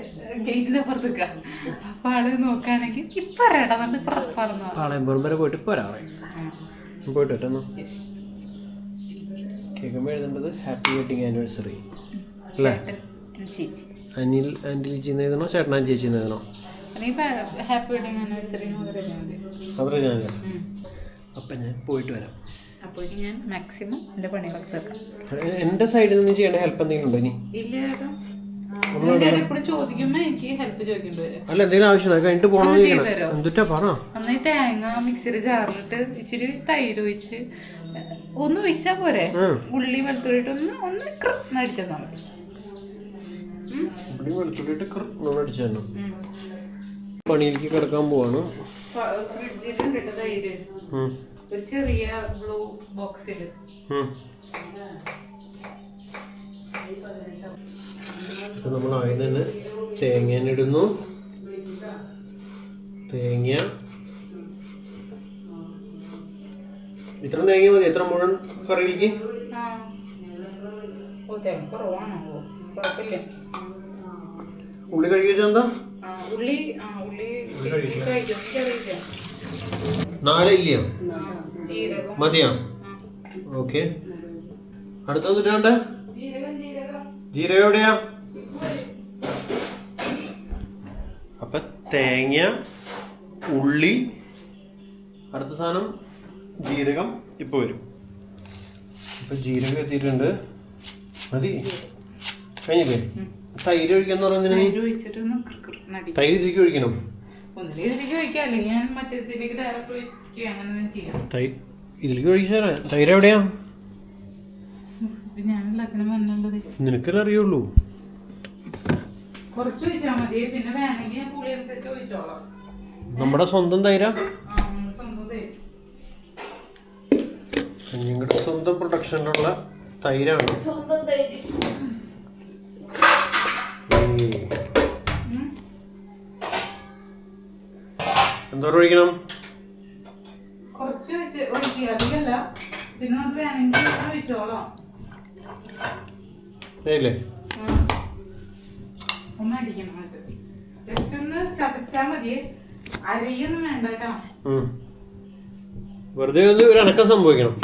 ഗേറ്റിന്റെ പുറത്തേക്ക. അപ്പൊ ആള് നോക്കുകയാണെങ്കിൽ ഇപ്പൊ വരാട്ടെന്നുണ്ട് പറഞ്ഞു. പാളയംപുറം വരെ പോയിട്ട് ഇപ്പൊ വരാറേ. പോയിട്ട് പറ്റുന്നു. കേൾക്കുമ്പോൾ എഴുതേണ്ടത് ഹാപ്പി വെഡിങ് ആനിവേഴ്സറി അല്ലേ? അനിൽ ആൻറ്റി ചേച്ചി എഴുതണോ ചേട്ടൻ ആൻറ്റി ചേച്ചി എഴുതണോ? ഹാപ്പി വെഡിങ് ആനിവേഴ്സറി അത്ര ഞാൻ. അപ്പം ഞാൻ പോയിട്ട് വരാം. അപ്പോഴേക്കും ഞാൻ മാക്സിമം എൻ്റെ പണികളൊക്കെ തീർക്കാം. എൻ്റെ സൈഡിൽ നിന്ന് ചെയ്യേണ്ട ഹെൽപ്പ് എന്തെങ്കിലും ഉണ്ടോ ഇനി? ഇല്ല ചേട്ടാ, എപ്പോഴും ചോദിക്കുമ്പോ എനിക്ക് ഹെൽപ്പ് ചോദിക്കേണ്ടി വരും. അല്ല, എന്തെങ്കിലും ആവശ്യം കഴിഞ്ഞിട്ട് പോകണോ? എന്തുട്ടാ പറ. നന്നായി തേങ്ങ മിക്സിയുടെ ജാറിലിട്ട് ഇച്ചിരി തൈര് ഒഴിച്ച് ഒന്ന് ഒഴിച്ചാ പോരെ. ഉള്ളി വെളുത്തുള്ളിട്ട് ഒന്ന് അടിച്ചാൽ മതി. ഉള്ളി വെളുത്തുള്ളിട്ട് അടിച്ചു തന്നെ പണിയിലേക്ക് കിടക്കാൻ പോവാണ്. ഫ്രിഡ്ജിലുണ്ട് തൈര്, ഒരു ചെറിയ ബ്ലൂ ബോക്സില്. നമ്മൾ ആദ്യം തന്നെ തേങ്ങ തേങ്ങ ഇത്ര തേങ്ങ മതി? എത്ര മുഴുവൻ കറിയിലേക്ക്? ഉള്ളി കഴുകി വെച്ചാ എന്താ? 4 ഇല്ലയോ? മതിയോ? ഓക്കെ. അടുത്ത ജീരകം എവിടെയാ? അപ്പൊ തേങ്ങ, ഉള്ളി, അടുത്ത സാധനം ജീരകം ഇപ്പൊ വരും. ഇപ്പൊ ജീരകം എത്തിയിട്ടുണ്ട്. മതി, കഴിഞ്ഞില്ലേ? തൈര് ഒഴിക്കാന്ന് പറഞ്ഞാൽ തൈര് ഇതിലേക്ക് ഒഴിക്കണം. ഇതിലേക്ക് ഒഴിച്ചാ തൈര് എവിടെയാ? നിനക്കല്ലേ അറിയുള്ളൂ. നമ്മുടെ സ്വന്തം തൈരാ, നിങ്ങളുടെ സ്വന്തം പ്രൊഡക്ഷനിലുള്ള തൈരാണ്. എന്തോരം ഒഴിക്കണം? കുറച്ച് ഒഴിക്കുക, അധികമല്ല. പിന്നെ നമുക്ക് വേണമെങ്കിൽ ഒഴിച്ചോളാം. ഒന്ന് അടിക്കണം, ജസ്റ്റ് ഒന്ന് ചതച്ചാ മതിയെ, അരയൊന്നും വേണ്ട കേട്ടോ. വെറുതെ ഒരു അനക്കം സംഭവിക്കണം.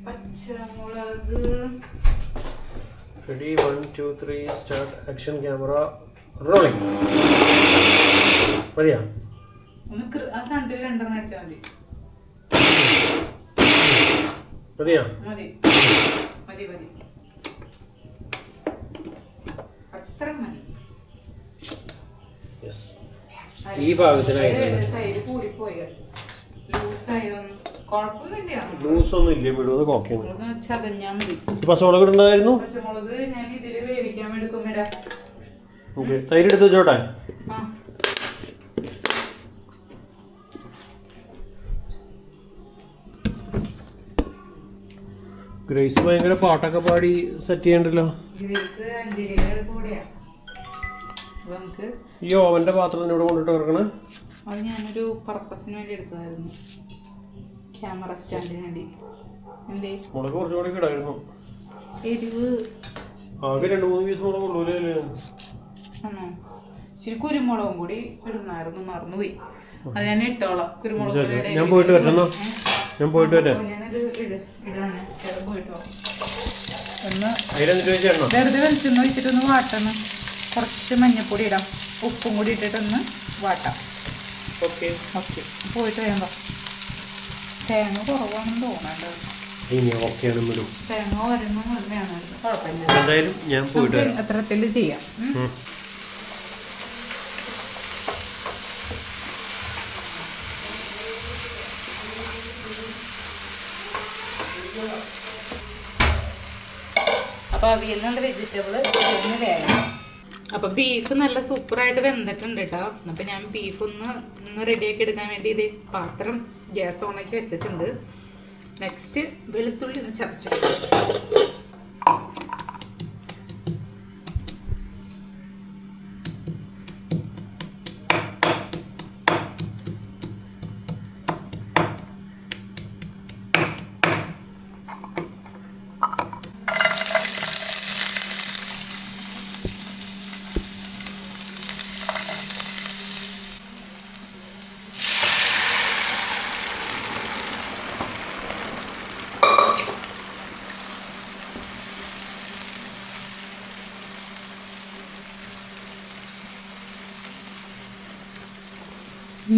പച്ചമുളക്. Ready, 1, 2, 3, start, action, camera, rolling. മതിയാ? ആ സാധനത്തിൽ 2 അടിച്ചാൽ മതി. മതിയാ? മതി മതി മതി, അത്ര മതി. ഈ ഭാഗത്തിനായി തൈര് കൂടിപ്പോയി. ലൂസ് ഒന്നും ഇല്ല വിടുന്നത് കോക്കയാണ്. ചതഞ്ഞാ മതി. പച്ചമുളക് ഇടണ്ടായിരുന്നു. പച്ചമുളക് ഞാൻ ഇതില് വേവിക്കാൻ എടുക്കും ഇടാ. ഓക്കെ, തൈര് എടുത്ത് വെച്ചോട്ടെ. ഗ്രേസ് ഭയങ്കര പാട്ടൊക്കെ പാടി സെറ്റ് ചെയ്യണ്ടല്ലോ. ഈ ഓവന്റെ പാത്രം ഇവിടെ കൊണ്ടിട്ട് വെക്കണേ. അത് ഞാനൊരു പർപ്പസിന് വേണ്ടി എടുത്തതായിരുന്നു, ക്യാമറ സ്റ്റാൻഡിന് വേണ്ടി. എന്തേ മുളക് കുറച്ചുകൂടി ഇടായിരുന്നു. എരിവ് ആകെ 2-3 പീസ് മുളക് ഉള്ളൂല്ലേ? ആണോ? ഇച്ചിരി കുരുമുളകും കൂടി ഇടുന്നായിരുന്നു, മറന്നുപോയി. അത് ഞാൻ ഇട്ടോളാം. കുരുമുളക് ഞാൻ പോയിട്ട് വരണോ? ഞാൻ പോയിട്ട് വരാം. ഞാനത് ഇടാണ് പോയിട്ടോ. ഒന്ന് അതിലെന്ത് വെറുതെ വെളിച്ചെണ്ണ ഒഴിച്ചിട്ടൊന്ന് വാട്ടണം. കുറച്ച് മഞ്ഞപ്പൊടി ഇടാം, ഉപ്പും കൂടി ഇട്ടിട്ടൊന്ന് വാട്ടാം. ഓക്കെ ഓക്കെ, പോയിട്ട് വേണ്ട. തേങ്ങ കുറവാണെന്ന് തോന്നേണ്ടത്. തേങ്ങ വരുമ്പോൾ വേണമായിരുന്നു, കുഴപ്പമില്ല. എന്തായാലും ഞാൻ പോയിട്ട് വരാം. അത്രത്തിൽ ചെയ്യാം. അപ്പൊ അവിയലിനുള്ള വെജിറ്റബിള് ഒന്ന് വേണം. അപ്പൊ ബീഫ് നല്ല സൂപ്പറായിട്ട് വെന്തിട്ടുണ്ട് കേട്ടോ. അപ്പൊ ഞാൻ ബീഫ് ഒന്ന് റെഡിയാക്കി എടുക്കാൻ വേണ്ടി ഇത് പാത്രം ഗ്യാസ് ഓണാക്കി വെച്ചിട്ടുണ്ട്. നെക്സ്റ്റ് വെളുത്തുള്ളി ഒന്ന് ചതച്ചിട്ട്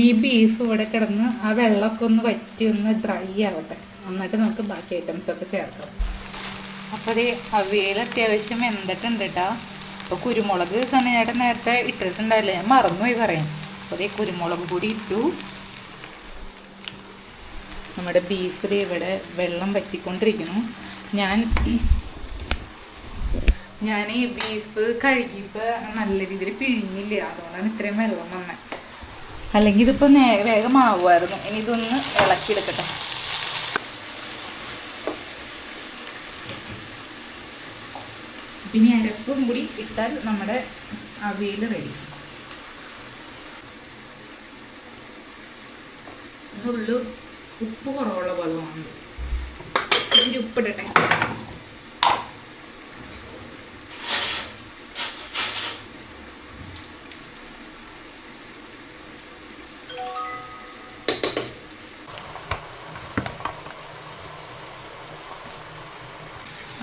ഈ ബീഫ് ഇവിടെ കിടന്ന് ആ വെള്ളമൊക്കെ ഒന്ന് വറ്റി ഒന്ന് ഡ്രൈ ആവട്ടെ. എന്നിട്ട് നമുക്ക് ബാക്കി ഐറ്റംസൊക്കെ ചേർക്കാം. അപ്പോൾ അതേ അവിയൽ അത്യാവശ്യം വെന്തിട്ടുണ്ട് കേട്ടോ. അപ്പോൾ കുരുമുളക് സനചേട്ടൻ നേരത്തെ ഇട്ടിട്ടുണ്ടായില്ലേ, ഞാൻ മറന്നുപോയി പറയാം. അപ്പോൾ അതേ കുരുമുളക് പൊടി ഇട്ടു. നമ്മുടെ ബീഫ് ഇവിടെ വെള്ളം വറ്റിക്കൊണ്ടിരിക്കുന്നു. ഞാൻ ഈ ബീഫ് കഴുകിയപ്പോൾ നല്ല രീതിയിൽ പിഴിഞ്ഞില്ല, അതുകൊണ്ടാണ് ഇത്രയും വെള്ളം വന്നത്. അല്ലെങ്കിൽ ഇതിപ്പോൾ വേഗം ആവുമായിരുന്നു. ഇനി ഇതൊന്ന് ഇളക്കിയെടുക്കട്ടെ. പിന്നെ അരപ്പും കൂടി ഇട്ടാൽ നമ്മുടെ അവിയൽ റെഡി. ഉള്ളു ഉപ്പ് കുറവുള്ള പോലെ തോന്നുന്നു. ഇച്ചിരി ഉപ്പിടട്ടെ.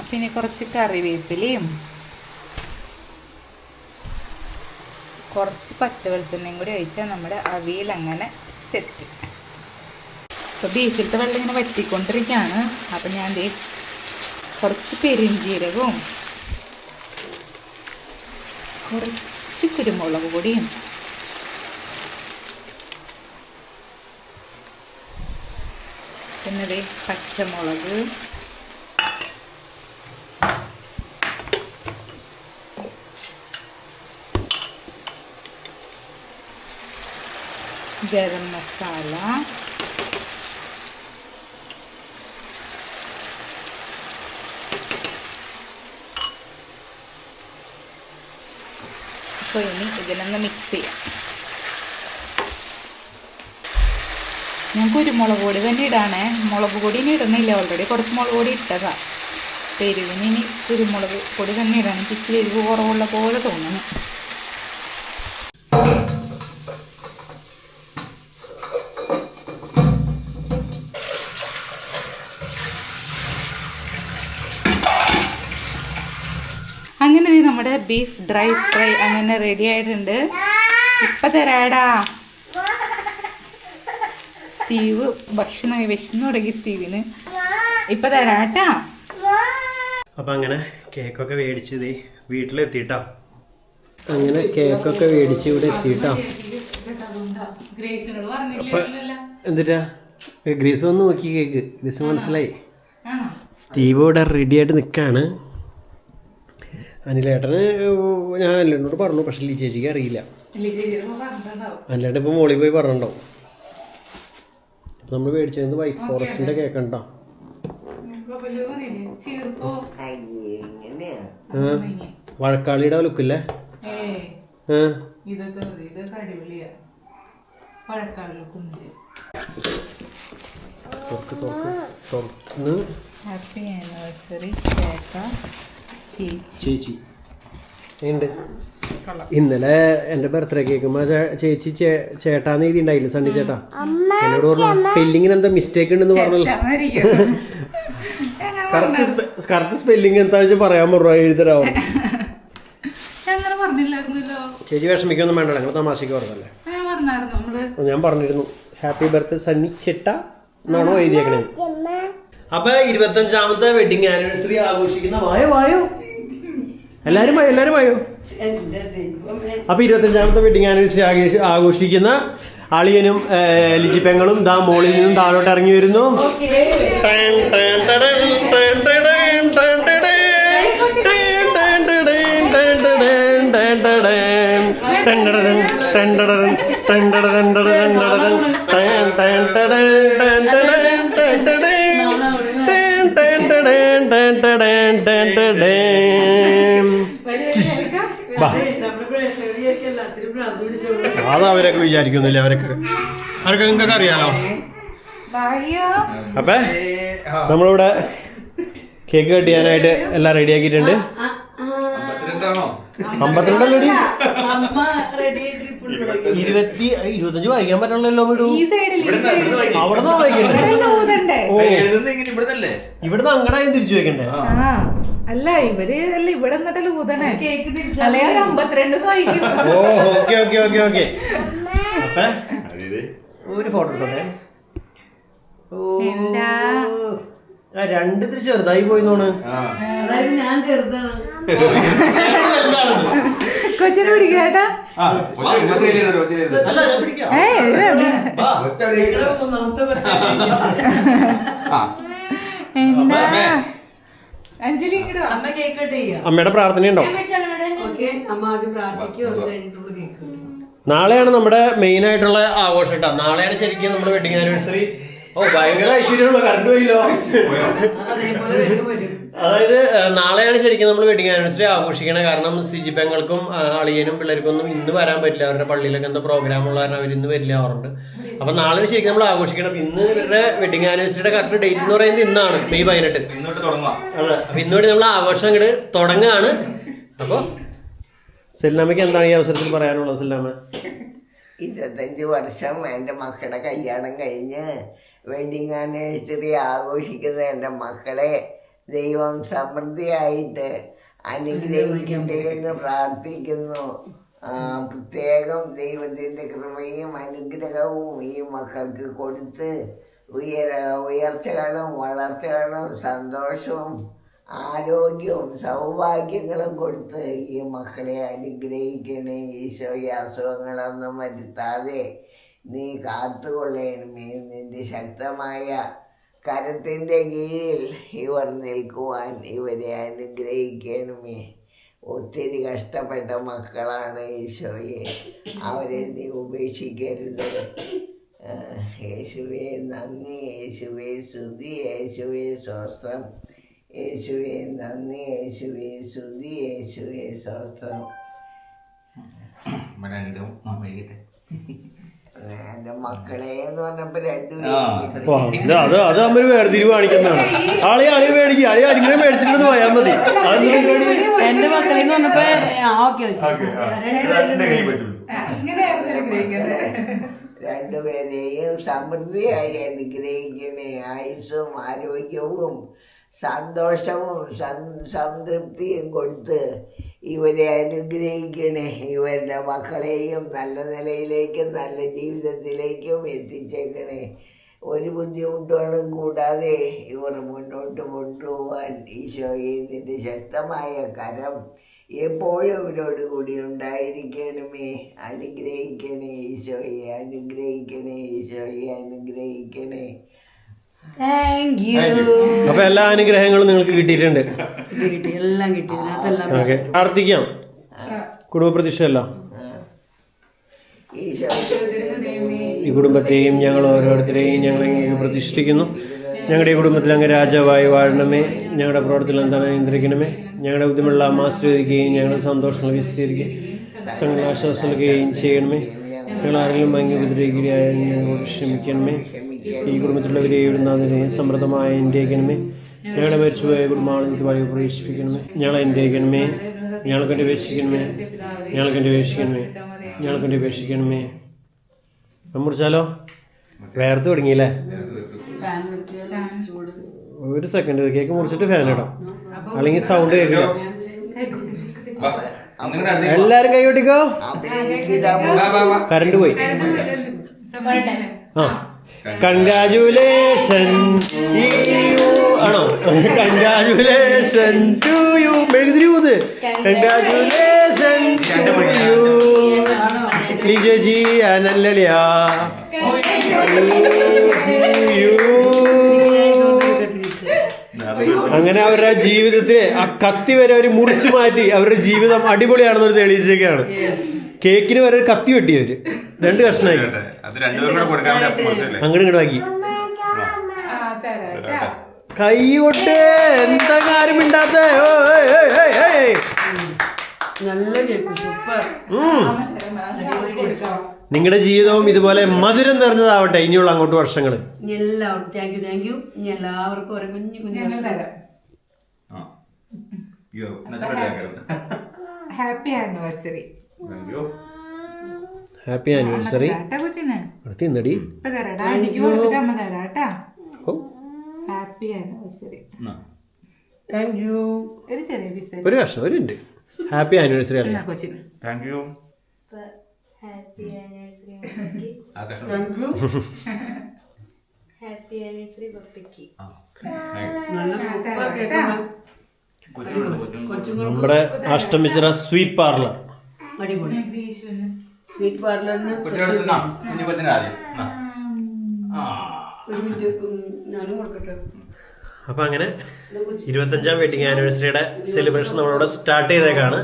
പിന്നെ കുറച്ച് കറിവേപ്പിലയും കുറച്ച് പച്ച വെളിച്ചെണ്ണയും കൂടി ഒഴിച്ചാൽ നമ്മുടെ അവിയൽ അങ്ങനെ സെറ്റ്. അപ്പോൾ ബീഫിലത്തെ വെള്ളം ഇങ്ങനെ വറ്റിക്കൊണ്ടിരിക്കുകയാണ്. അപ്പം ഞാൻ കുറച്ച് പെരിഞ്ചീരകവും കുറച്ച് കുരുമുളക് പൊടിയും പിന്നെ പച്ചമുളക്, ഗരം മസാല, അപ്പോൾ ഇനി ഇതിനൊന്ന് മിക്സ് ചെയ്യാം. ഞാൻ കുരുമുളക് പൊടി തന്നെ ഇടാണേ, മുളക് പൊടി ഇനി ഇടുന്നില്ല. ഓൾറെഡി കുറച്ച് മുളക് പൊടി ഇട്ടതാ. എരിവിന് ഇനി കുരുമുളക് പൊടി തന്നെ ഇടാണ്. ഇച്ചിരി എരിവ് കുറവുള്ള പോലെ തോന്നുന്നു. അങ്ങനെ നമ്മുടെ ബീഫ് ഡ്രൈ ഫ്രൈ അങ്ങനെ റെഡി ആയിട്ടുണ്ട്. ഇപ്പം തരാടാ. സ്റ്റീവ് ഭക്ഷണം വിശന്നു തുടങ്ങി സ്റ്റീവിന്. ഇപ്പം തരാട്ടാ. അപ്പം അങ്ങനെ കേക്കൊക്കെ മേടിച്ചത് വീട്ടിലെത്തിയിട്ടാ. അങ്ങനെ കേക്കൊക്കെ മേടിച്ച് ഇവിടെ എത്തിയിട്ടാ. എന്നിട്ടാ ഗ്രീസ് ഒന്ന് നോക്കി കേക്ക്. ഗ്രീസ് മനസ്സിലായി. ആണോ? സ്റ്റീവ് ഇവിടെ റെഡി ആയിട്ട് നിൽക്കുകയാണ്. അനിലേട്ടന് ഞാൻ അനിലേട്ടനോട് പറഞ്ഞു, പക്ഷെ ലീ ചേച്ചിക്ക് അറിയില്ല. അനിലേട്ടൻ ഇപ്പോൾ മോളിൽ പോയി പറഞ്ഞിട്ടുണ്ടാവും. അപ്പം നമ്മൾ മേടിച്ചത് വൈറ്റ് ഫോറസ്റ്റിൻ്റെ കേക്ക് ഉണ്ടോ? വഴക്കാളിയുടെ ലുക്കില്ലേ? ഇതൊക്കെ അടിപൊളിയാ. ഹാപ്പി ആനിവേഴ്സറി ചേച്ചി ഉണ്ട്. ഇന്നലെ എൻ്റെ ബർത്ത്ഡേ കേൾക്കുമ്പോ ചേച്ചി ചേട്ടാന്ന് എഴുതി ഉണ്ടായില്ല, സണ്ണി ചേട്ടാ. എന്നോട് പറഞ്ഞു സ്പെല്ലിങ്ങിന് എന്താ മിസ്റ്റേക്ക് ഉണ്ടെന്ന് പറഞ്ഞല്ലോ. കറക്റ്റ് സ്പെല്ലിങ് എന്താ വെച്ചാൽ പറയാൻ പറഞ്ഞു, എഴുതരാവും. ചേച്ചി വിഷമിക്കൊന്നും വേണ്ട, ഞങ്ങൾ തമാശക്ക് പറഞ്ഞല്ലേ. ഞാൻ പറഞ്ഞിരുന്നു ഹാപ്പി ബർത്ത്ഡേ സണ്ണി ചേട്ട എന്നാണോ എഴുതിയേക്കണേ. അപ്പൊ 25ാമത്തെ വെഡിങ് ആനിവേഴ്സറി ആഘോഷിക്കുന്ന വായോ എല്ലാരും വായോ. അപ്പൊ 25ാമത്തെ വെഡിങ് ആനിവേഴ്സറി ആഘോഷിക്കുന്ന അളിയനും ലിജിപ്പെങ്ങളും ദാ മോളിൽ നിന്നും താഴോട്ട് ഇറങ്ങി വരുന്നു. അത് അവരൊക്കെ വിചാരിക്കുന്നില്ല, അവരൊക്കെ നിങ്ങൾക്ക് അറിയാലോ. അപ്പൊ നമ്മളിവിടെ കേക്ക് കട്ട് ചെയ്യാനായിട്ട് എല്ലാം റെഡി ആക്കിയിട്ടുണ്ട്. 52 25 വായിക്കാൻ പറ്റുള്ളല്ലോ. അവിടെ വായിക്കണ്ടേ? ഇവിടുന്ന് അങ്ങടായും തിരിച്ചു വെക്കണ്ടേ? അല്ല ഇവിടെ എന്നിട്ടല്ലേ ഊതണേ. അല്ലെ 52 വായിക്കും. ഓ ഓക്കെ ഓക്കെ ഓക്കെ ഓക്കെ. അപ്പൊ ഒരു ഫോട്ടോ എടുത്തോട്ടെ. രണ്ടിത്തിരി ചെറുതായി പോയിന്നോണ്. ഞാൻ ചെറുതാണ്. കൊച്ചിനെ പിടിക്കാട്ടാ. അഞ്ജലി അമ്മ കേക്ക് കട്ട് ചെയ്യാം. അമ്മയുടെ പ്രാർത്ഥന ഉണ്ടോ? അമ്മ ആദ്യം പ്രാർത്ഥിക്കും, അത് കഴിഞ്ഞിട്ടുള്ള കേക്ക്. നാളെയാണ് നമ്മുടെ മെയിൻ ആയിട്ടുള്ള ആഘോഷം കേട്ടോ. നാളെയാണ് ശരിക്കും നമ്മുടെ വെഡിങ് ആനിവേഴ്സറി. ഓ ഭയങ്കര ഐശ്വര്യമുള്ള കറണ്ട് പോയില്ലോ. അതായത് നാളെയാണ് ശരിക്കും നമ്മൾ വെഡിങ് ആനിവേഴ്സറി ആഘോഷിക്കണേ. കാരണം സിജി പെങ്ങൾക്കും അളിയനും പിള്ളേർക്കൊന്നും ഇന്ന് വരാൻ പറ്റില്ല. അവരുടെ പള്ളിയിലൊക്കെ എന്താ പ്രോഗ്രാം ഉള്ള കാരണം അവർ ഇന്ന് വരില്ല പറഞ്ഞിട്ട്. അപ്പൊ നാളെ ശരിക്കും നമ്മൾ ആഘോഷിക്കണം. ഇന്ന് ഇവരുടെ വെഡിങ് ആനിവേഴ്സറിയുടെ കറക്റ്റ് ഡേറ്റ് എന്ന് പറയുന്നത് ഇന്നാണ്, മെയ് 18. അതെ, അപ്പൊ ഇന്നുകൂടി നമ്മൾ ആഘോഷം അങ്ങോട്ട് തുടങ്ങുകയാണ്. അപ്പൊ സെല്ലാമ്മയ്ക്ക് എന്താണ് ഈ അവസരത്തിൽ പറയാനുള്ളത്? സെല്ലാമ്മ 25 വർഷം എൻ്റെ മക്കളുടെ കല്യാണം കഴിഞ്ഞ് വെഡിങ് ആനിവേഴ്സറി ആഘോഷിക്കുന്ന എൻ്റെ മക്കളെ ദൈവം സമൃദ്ധിയായിട്ട് അനുഗ്രഹിക്കട്ടെ എന്ന് പ്രാർത്ഥിക്കുന്നു. പ്രത്യേകം ദൈവത്തിൻ്റെ കൃപയും അനുഗ്രഹവും ഈ മക്കൾക്ക് കൊടുത്ത് ഉയർച്ചകളും വളർച്ചകളും സന്തോഷവും ആരോഗ്യവും സൗഭാഗ്യങ്ങളും കൊടുത്ത് ഈ മക്കളെ അനുഗ്രഹിക്കണേ. ഈശോയെ അസുഖങ്ങളൊന്നും വരുത്താതെ നീ കാത്തുകൊള്ളണമേ. നിന്റെ ശക്തമായ കരത്തിൻ്റെ കീഴിൽ ഇവർ നിൽക്കുവാൻ ഇവരെ അനുഗ്രഹിക്കണമേ. ഒത്തിരി കഷ്ടപ്പെട്ട മക്കളാണ് ഈശോയെ, അവരെ നീ ഉപേക്ഷിക്കരുത്. യേശുവേ നന്ദി, യേശുവേ സ്തുതി, യേശുവേ സ്തോത്രം, യേശുവേ നന്ദി, യേശുവേ സ്തുതി, യേശുവേ സ്തോത്രം. എന്റെ മക്കളെ എന്ന് പറഞ്ഞപ്പോ അത് അമ്മ വേർതിരിവ് കാണിക്കുന്നതാണ്. ആളെ മേടിക്കുക, ആരെങ്കിലും മേടിച്ചിട്ട് പോയാൽ മതി. എന്റെ മക്കളെ പറഞ്ഞപ്പോ രണ്ടുപേരെയും സമൃദ്ധിയായി അനുഗ്രഹിക്കണേ. ആയുസ്സും ആരോഗ്യവും സന്തോഷവും സംതൃപ്തിയും കൊടുത്ത് ഇവരെ അനുഗ്രഹിക്കണേ. ഇവരുടെ മക്കളെയും നല്ല നിലയിലേക്കും നല്ല ജീവിതത്തിലേക്കും എത്തിച്ചേക്കണേ. ഒരു ബുദ്ധിമുട്ടുകളും കൂടാതെ ഇവർ മുന്നോട്ട് കൊണ്ടുപോകാൻ ഈശോയെ നിന്റെ ശക്തമായ കരം എപ്പോഴും ഇവരോട് കൂടി ഉണ്ടായിരിക്കണമേ. അനുഗ്രഹിക്കണേ ഈശോയെ, അനുഗ്രഹിക്കണേ ഈശോയെ, അനുഗ്രഹിക്കണേ. Thank you. അപ്പൊ എല്ലാ അനുഗ്രഹങ്ങളും നിങ്ങൾക്ക് കിട്ടിയിട്ടുണ്ട്. കിട്ടി, എല്ലാം കിട്ടി. ഇതിനകത്തെല്ലാം ഓക്കെ, പ്രാർത്ഥിക്കാം. കുടുംബ പ്രതിഷ്ഠയല്ല, ഈ കുടുംബത്തെയും ഞങ്ങൾ ഓരോരുത്തരെയും ഞങ്ങൾ ഇങ്ങനെ പ്രതിഷ്ഠിക്കുന്നു. ഞങ്ങളുടെ ഈ കുടുംബത്തിൽ അങ്ങ് രാജാവായി വാഴണമേ. ഞങ്ങളുടെ പ്രവർത്തനം എന്താണ് നിയന്ത്രിക്കണമേ. ഞങ്ങളുടെ ബുദ്ധിമുട്ടെല്ലാം ആശ്രയിക്കുകയും ഞങ്ങളുടെ സന്തോഷങ്ങൾ വിസ്തീരിക്കുകയും സങ്കടം ആശ്വാസം ചെയ്യണമേ. ഞങ്ങൾ ആരെങ്കിലും ഭംഗി ഉപദ്രവിക്കുകയായ ഞങ്ങളോട് ക്ഷമിക്കണമേ. ഈ കുടുംബത്തിലുള്ളവരെ എഴുതുന്നതിനെയും സമൃദ്ധമായ എൻ്റെക്കണമേ. ഞങ്ങളുടെ മരിച്ചുപോയ കുടുംബാണെന്ന് വഴി പ്രവേശിപ്പിക്കണമേ. ഞങ്ങളെ എൻ്റെക്കണമേ. ഞങ്ങൾക്കെൻ്റെ അപേക്ഷിക്കണമേ. ഞങ്ങൾക്കെൻ്റെ അപേക്ഷിക്കണമേ. ഞങ്ങൾക്കെൻ്റെ അപേക്ഷിക്കണമേ. മുറിച്ചാലോ? വേർത്ത് തുടങ്ങിയില്ലേ? ഒരു സെക്കൻഡ്, കേക്ക് മുറിച്ചിട്ട് ഫാൻ ഇടാം, അല്ലെങ്കിൽ സൗണ്ട് കേൾക്കില്ല. എല്ലാരും കൈ കൊട്ടിക്കോ. കറണ്ട് പോയി. ആ, കൺഗ്രാജുലേഷൻ ആണോ? Congratulation to you. മെഴുതിരിയൂത്. കൺഗ്രാജുലേഷൻ ടു യു ലിജി അനല്ലിയാ. അങ്ങനെ അവരുടെ ജീവിതത്തിൽ ആ കത്തി വരെ അവർ മുറിച്ചു മാറ്റി അവരുടെ ജീവിതം അടിപൊളിയാണെന്നൊരു തെളിയിച്ചേക്കാണ്. കേക്കിന് വരെ ഒരു കത്തി വെട്ടിയവര് 2 കഷ്ണമായി അങ്ങോട്ട് ഇങ്ങോട്ട് ആക്കി. കൈ കൊട്ട്. എന്താ കാര്യം മിണ്ടാത്ത? നല്ല കേക്ക്, സൂപ്പർ. നിങ്ങളുടെ ജീവിതവും ഇതുപോലെ മധുരം നിറഞ്ഞതാവട്ടെ ഇനിയുള്ള അങ്ങോട്ട് വർഷങ്ങൾ. എല്ലാവർക്കും താങ്ക് യു. ഇനി എല്ലാവർക്കും ഒരു കുഞ്ഞു കുഞ്ഞു ഹാപ്പി ആനിവേഴ്സറി. Happy anniversary. തിന്നടി. Happy anniversary. Thank you. ഒരു ചെറിയ പീസ്. ഒരു കഷ്ണം ഒരു ഉണ്ട്. ഹാപ്പി ആനിവേഴ്സറി അല്ല. കൊച്ചിന് thank you. Happy anniversary happy anniversary പപ്പിക്ക്. നല്ല സൂപ്പർ കേക്ക്. നമ്മുടെ അഷ്ടമിച്ചിറ സ്വീറ്റ് പാർലർ. അടിപൊളി. സ്വീറ്റ് പാർലറിന് സ്പെഷ്യൽ. ഒരു മിനിറ്റ് ഞാനും കൊടുക്കട്ടെ. അപ്പൊ അങ്ങനെ 25ാം വെഡിങ് ആനിവേഴ്സറിയുടെ സെലിബ്രേഷൻ നമ്മളിവിടെ സ്റ്റാർട്ട് ചെയ്തേക്കാണ്.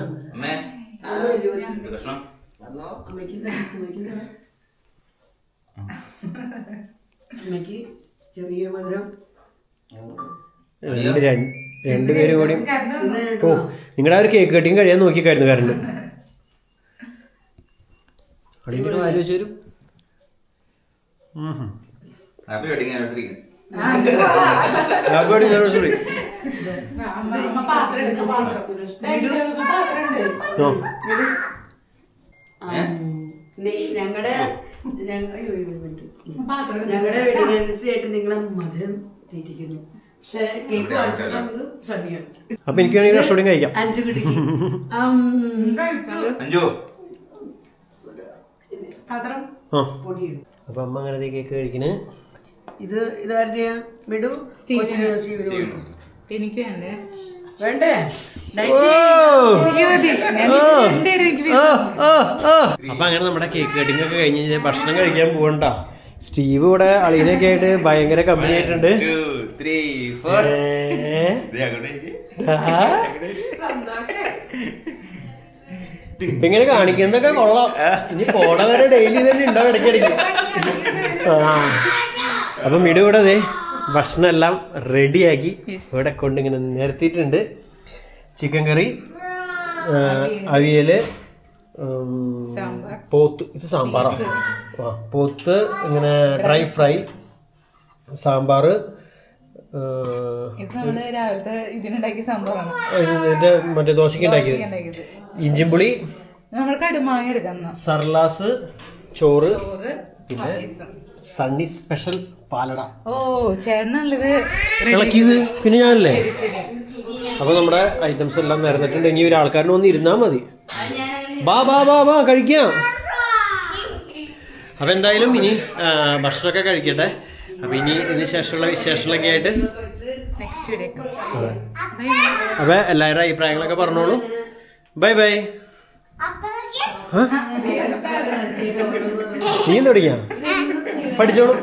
അമ്മയ്ക്ക് ചെറിയ മധുരം. രണ്ടുപേരും കൂടി. ഓ, നിങ്ങളുടെ ആ ഒരു കേക്ക് കട്ടിങ് കഴിയാൻ നോക്കിക്കായിരുന്നു കറണ്ട്. അടിയിൽ ആലോചിച്ചു തരും. Happy wedding anniversary. Happy wedding anniversary. ഞങ്ങളുടെ വെഡിങ് ആനിവേഴ്സറി ആയിട്ട് നിങ്ങളെ മധുരം തീറ്റിക്കുന്നു. പക്ഷെ കേക്ക് വാങ്ങിച്ചു സദ്യ. അപ്പൊ എനിക്ക് വേണമെങ്കിൽ റെസ്റ്റോറൻറ്റ് കഴിക്കാം. 5 കുട്ടിക്ക്. അഞ്ചു. അപ്പൊ അമ്മ അങ്ങനെ കേക്ക് കഴിക്കണ്. ഇതാരുടെയാ? മിഡു. എനിക്ക് വേണ്ടേ? വേണ്ടേ? അപ്പൊ അങ്ങനെ നമ്മുടെ കേക്ക് കട്ടിംഗ് ഒക്കെ കഴിഞ്ഞ് ഭക്ഷണം കഴിക്കാൻ പോകണ്ട. സ്റ്റീവ് ഇവിടെ അളീനൊക്കെ ആയിട്ട് ഭയങ്കര കമ്പനി ആയിട്ടുണ്ട്. ഇങ്ങനെ കാണിക്കുന്നതൊക്കെ കൊള്ളാം. ഇനി പോണ വരെ ഡെയിലി തന്നെ ഉണ്ടാവും ഇടയ്ക്കിടയ്ക്ക്. അപ്പൊ മിഡു ഇവിടെ അതെ ഭക്ഷണം എല്ലാം റെഡിയാക്കി ഇവിടെ കൊണ്ടിങ്ങനെ നിരത്തിയിട്ടുണ്ട്. ചിക്കൻ കറി, അവിയല്, പോത്ത്. ഇത് സാമ്പാറാ? പോത്ത് ഇങ്ങനെ ഡ്രൈ ഫ്രൈ, സാമ്പാറ്, ഇതിന്റെ മറ്റേ ദോശക്ക് ഉണ്ടാക്കിയത്, ഇഞ്ചിമ്പുളി, സർലാസ്, ചോറ്, പിന്നെ സണ്ണി സ്പെഷ്യൽ പാലട. ഓ ചേട്ടനുള്ളത് ഇളക്കിയത് പിന്നെ ഞാനല്ലേ. അപ്പൊ നമ്മുടെ ഐറ്റംസ് എല്ലാം നിരന്നിട്ടുണ്ട്. ഇനി ഒരു ആൾക്കാരന് വന്ന് ഇരുന്നാ മതി. ബാ ബാ ബാ ബാ കഴിക്കാം. അപ്പൊ എന്തായാലും ഇനി ഭക്ഷണമൊക്കെ കഴിക്കട്ടെ. അപ്പൊ ഇനി ഇതിന് ശേഷമുള്ള വിശേഷങ്ങളൊക്കെ ആയിട്ട് അപ്പൊ എല്ലാവരുടെ അഭിപ്രായങ്ങളൊക്കെ പറഞ്ഞോളൂ. Bye bye. നീ തുടങ്ങിയ പഠിച്ചോളൂ.